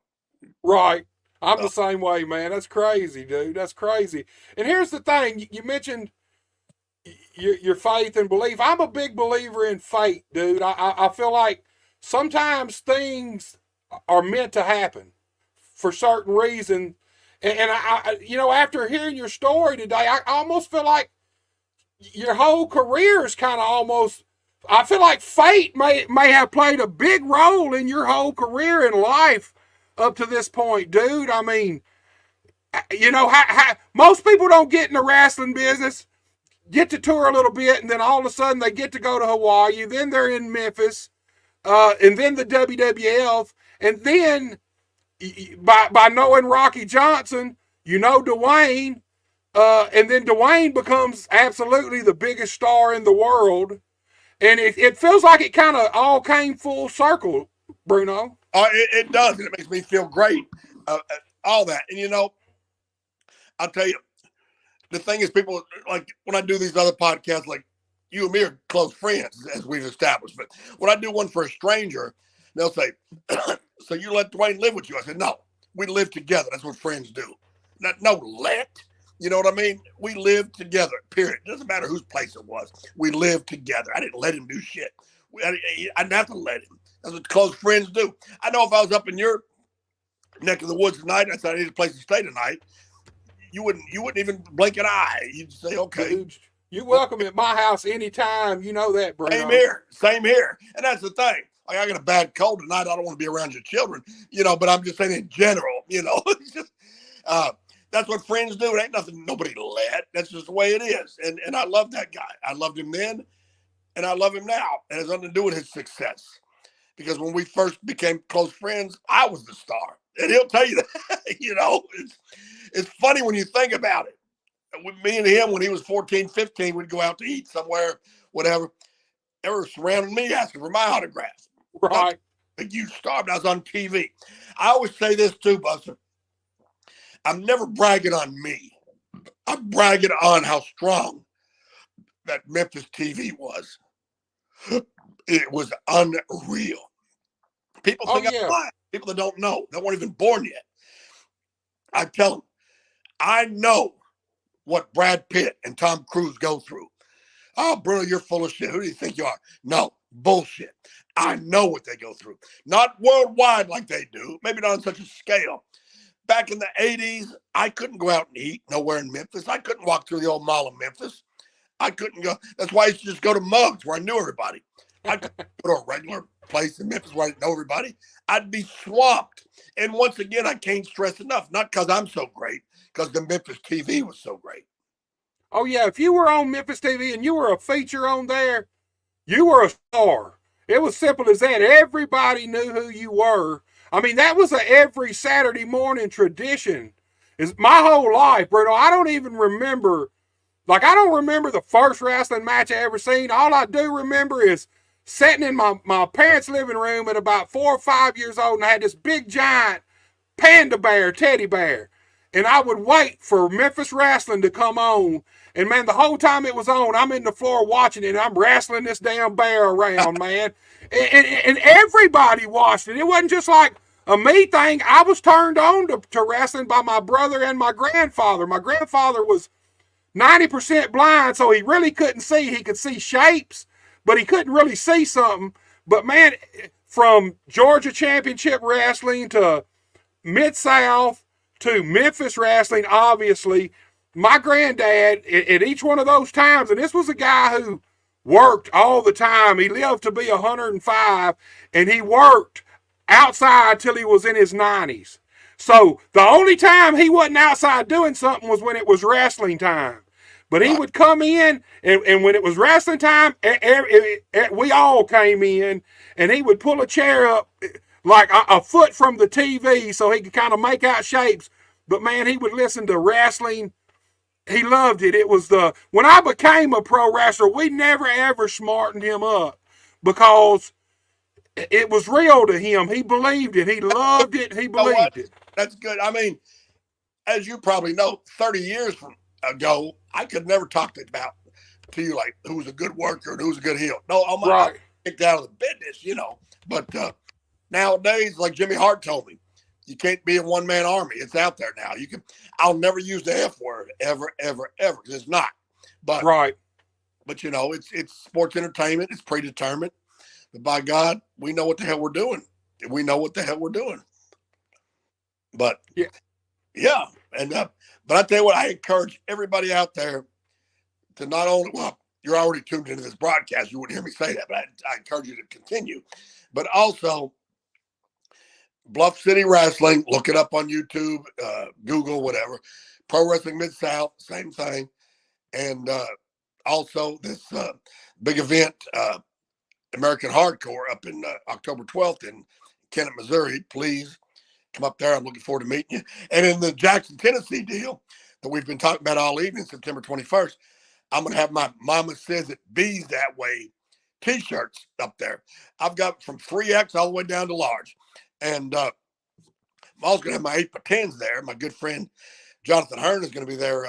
Right. I'm the same way, man. That's crazy, dude. That's crazy. And here's the thing. You mentioned your faith and belief. I'm a big believer in fate, dude. I feel like sometimes things are meant to happen for certain reason. And I after hearing your story today, I almost feel like your whole career is kind of almost, I feel like fate may have played a big role in your whole career in life up to this point, dude. I mean, most people don't get in the wrestling business, get to tour a little bit, and then all of a sudden they get to go to Hawaii, then they're in Memphis, and then the WWF, and then by knowing Rocky Johnson, Dwayne, and then Dwayne becomes absolutely the biggest star in the world. And it feels like it kind of all came full circle, Bruno. It does. And it makes me feel great. All that. And, I'll tell you, the thing is, people, like, when I do these other podcasts, like, you and me are close friends, as we've established. But when I do one for a stranger, they'll say, so you let Dwayne live with you? I said, no, we live together. That's what friends do. No let. You know what I mean? We live together, period. It doesn't matter whose place it was. We live together. I didn't let him do shit. I didn't have to let him. That's what close friends do. I know if I was up in your neck of the woods tonight, and I said I need a place to stay tonight, you wouldn't even blink an eye. You'd say, okay. Dude, you're welcome at my house anytime. You know that, Bruno. Same here. And that's the thing. Like, I got a bad cold tonight. I don't want to be around your children, but I'm just saying in general, it's just, that's what friends do. It ain't nothing nobody let. That's just the way it is. And I love that guy. I loved him then, and I love him now. And it's nothing to do with his success. Because when we first became close friends, I was the star. And he'll tell you that, it's funny when you think about it. With me and him, when he was 14, 15, we'd go out to eat somewhere, whatever. They were surrounding me asking for my autograph. Right. Like, you starved. I was on TV. I always say this too, Buster. I'm never bragging on me. I'm bragging on how strong that Memphis TV was. It was unreal. People think I'm lying. People that don't know, that weren't even born yet. I tell them, I know what Brad Pitt and Tom Cruise go through. Oh, Bruno, you're full of shit. Who do you think you are? No, bullshit. I know what they go through. Not worldwide like they do. Maybe not on such a scale. Back in the 80s, I couldn't go out and eat nowhere in Memphis. I couldn't walk through the old mall of Memphis. I couldn't go. That's why I used to just go to Mugs where I knew everybody. I couldn't go to a regular place in Memphis where I didn't know everybody. I'd be swamped. And once again, I can't stress enough, not because I'm so great, because the Memphis TV was so great. Oh, yeah. If you were on Memphis TV and you were a feature on there, you were a star. It was simple as that. Everybody knew who you were. I mean, that was a every Saturday morning tradition. Is my whole life, Bruno. I don't even remember. Like, I don't remember the first wrestling match I ever seen. All I do remember is sitting in my parents' living room at about 4 or 5 years old, and I had this big giant panda bear, teddy bear. And I would wait for Memphis wrestling to come on. And, man, the whole time it was on, I'm in the floor watching it, and I'm wrestling this damn bear around, man. And everybody watched it. It wasn't just like a me thing. I was turned on to wrestling by my brother and my grandfather. My grandfather was 90% blind, so he really couldn't see. He could see shapes, but he couldn't really see something. But, man, from Georgia Championship Wrestling to Mid-South to Memphis Wrestling, obviously, my granddad, at each one of those times, and this was a guy who worked all the time. He lived to be 105, and he worked outside till he was in his 90s. So the only time he wasn't outside doing something was when it was wrestling time. But he would come in, and when it was wrestling time, we all came in, and he would pull a chair up like a foot from the TV so he could kind of make out shapes. But, man, he would listen to wrestling. He loved it. It was when I became a pro wrestler, we never ever smartened him up because it was real to him. He believed it. He loved it. He believed it. That's good. I mean, as you probably know, 30 years ago, I could never talk about to you like who's a good worker and who's a good heel. No, I'm not kicked out of the business, But nowadays, like Jimmy Hart told me, you can't be a one-man army. It's out there now. I'll never use the F word ever, ever, ever, because it's not. But But it's sports entertainment. It's predetermined. But by God, we know what the hell we're doing. We know what the hell we're doing. But yeah. And but I tell you what, I encourage everybody out there to not only you're already tuned into this broadcast. You wouldn't hear me say that, but I encourage you to continue. But also, Bluff City Wrestling, look it up on YouTube, Google, whatever. Pro Wrestling Mid-South, same thing. And also this big event, American Hardcore, up in October 12th in Kennett, Missouri. Please come up there. I'm looking forward to meeting you. And in the Jackson, Tennessee deal that we've been talking about all evening, September 21st, I'm going to have my Mama Says It Bees That Way T-shirts up there. I've got from 3X all the way down to large. And I'm also going to have my 8x10s there. My good friend Jonathan Hearn is going to be there.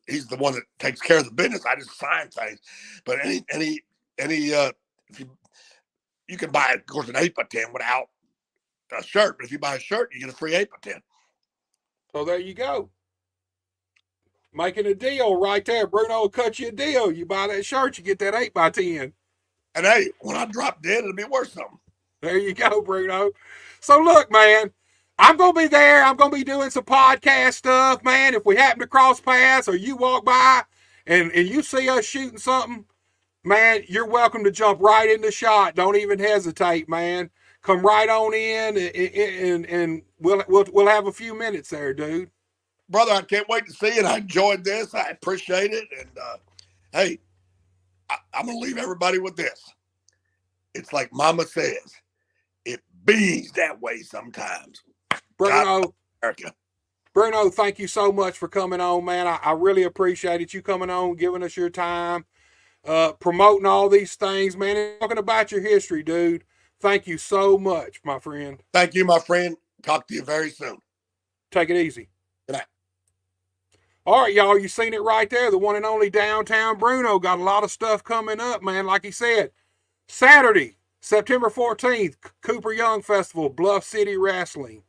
He's the one that takes care of the business. I just sign things. But if you can buy, of course, an 8x10 without a shirt. But if you buy a shirt, you get a free 8x10. So there you go. Making a deal right there. Bruno will cut you a deal. You buy that shirt, you get that 8x10. And hey, when I drop dead, it'll be worth something. There you go, Bruno. So look, man, I'm going to be there. I'm going to be doing some podcast stuff, man. If we happen to cross paths or you walk by and you see us shooting something, man, you're welcome to jump right in the shot. Don't even hesitate, man. Come right on in and we'll have a few minutes there, dude. Brother, I can't wait to see it. I enjoyed this. I appreciate it. And hey, I'm going to leave everybody with this. It's like Mama says, it bees that way sometimes. Bruno, thank you so much for coming on, man. I really appreciated you coming on, giving us your time, promoting all these things, man, and talking about your history, dude. Thank you so much, my friend. Thank you, my friend. Talk to you very soon. Take it easy. Good night. All right, y'all, you seen it right there. The one and only Downtown Bruno got a lot of stuff coming up, man. Like he said, Saturday, September 14th, Cooper Young Festival, Bluff City Wrestling.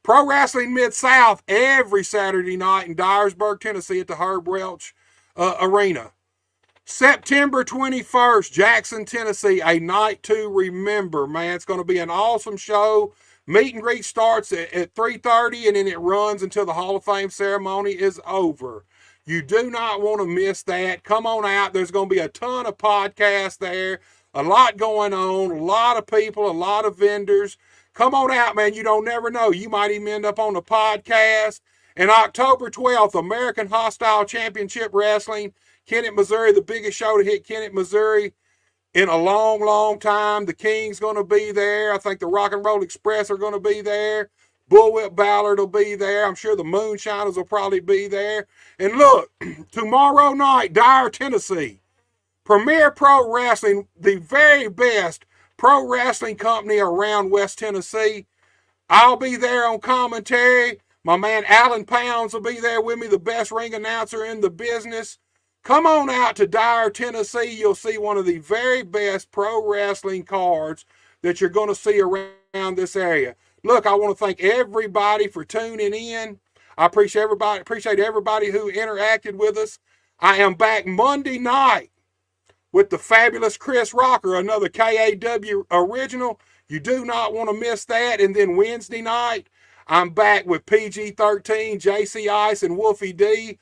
Pro Wrestling Mid-South every Saturday night in Dyersburg, Tennessee at the Herb Welch Arena. September 21st, Jackson, Tennessee, a night to remember, man. It's going to be an awesome show. Meet and greet starts at 3:30, and then it runs until the Hall of Fame ceremony is over. You do not want to miss that. Come on out. There's going to be a ton of podcasts there, a lot going on, a lot of people, a lot of vendors. Come on out, man. You don't never know. You might even end up on the podcast. And October 12th, American Hostile Championship Wrestling, Kennett, Missouri, the biggest show to hit Kennett, Missouri in a long, long time. The King's going to be there. I think the Rock and Roll Express are going to be there. Bullwhip Ballard will be there. I'm sure the Moonshiners will probably be there. And look, tomorrow night, Dyer, Tennessee, Premier Pro Wrestling, the very best pro wrestling company around West Tennessee. I'll be there on commentary. My man Alan Pounds will be there with me, the best ring announcer in the business. Come on out to Dyer, Tennessee. You'll see one of the very best pro wrestling cards that you're going to see around this area. Look, I want to thank everybody for tuning in. I appreciate everybody who interacted with us. I am back Monday night with the fabulous Chris Rocker, another KAW original. You do not want to miss that. And then Wednesday night, I'm back with PG-13, JC Ice, and Wolfie D,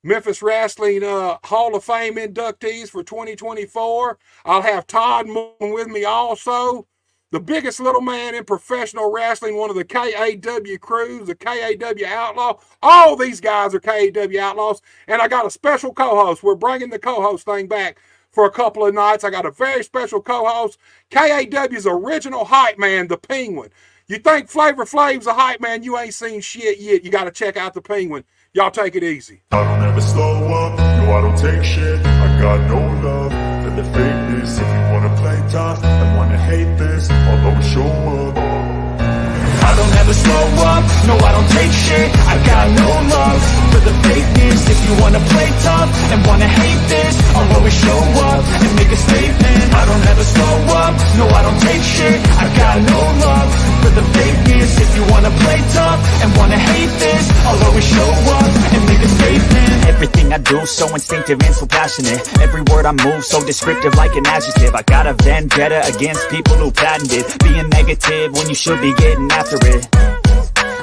Memphis Wrestling Hall of Fame inductees for 2024. I'll have Todd Moon with me also, the biggest little man in professional wrestling, one of the KAW crews, the KAW Outlaw. All these guys are KAW Outlaws. And I got a special co-host. We're bringing the co-host thing back for a couple of nights. I got a very special co-host, KAW's original hype man, the Penguin. You think Flavor Flav's a hype man, you ain't seen shit yet. You got to check out the Penguin. Y'all take it easy. I don't ever slow up, no I don't take shit. I got no love for the fakeness. If you wanna play tough and wanna hate this, I'll always show up. I don't ever slow up, no I don't take shit. I got no love for the fakeness. If you wanna play tough and wanna hate this, I'll always show up and make a statement. I don't ever slow up, no I don't take shit. I got no love for the fakeness. If you wanna play tough and wanna hate this, I'll always show up and make a statement. Everything I do so instinctive and so passionate. Every word I move so descriptive like an adjective. I got a vendetta against people who patented being negative when you should be getting after it.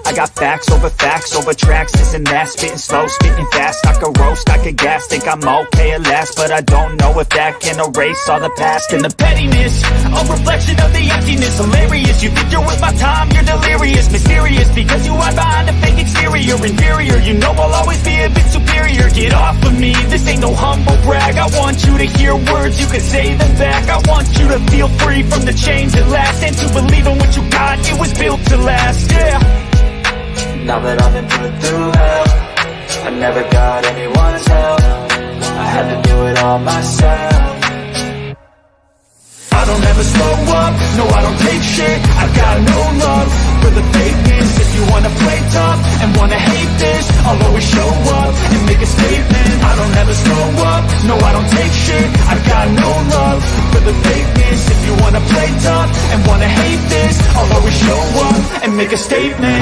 I got facts over tracks, this and that. Spitting slow, spitting fast. I could roast, I could gas. Think I'm okay at last, but I don't know if that can erase all the past. And the pettiness, a reflection of the emptiness. Hilarious, you think you're worth my time, you're delirious. Mysterious, because you hide behind a fake exterior. Inferior, you know I'll always be a bit superior. Get off of me, this ain't no humble brag. I want you to hear words, you can say them back. I want you to feel free from the chains that last, and to believe in what you got, it was built to last, yeah. Now that I've been put through hell, I never got anyone's help. I had to do it all myself. I don't ever slow up, no I don't take shit. I got no love for the fakeness. If you wanna play tough and wanna hate this, I'll always show up and make a statement. I don't ever slow up, no I don't take shit. I got no love for the fakeness. If you wanna play tough and wanna hate this, I'll always show up and make a statement.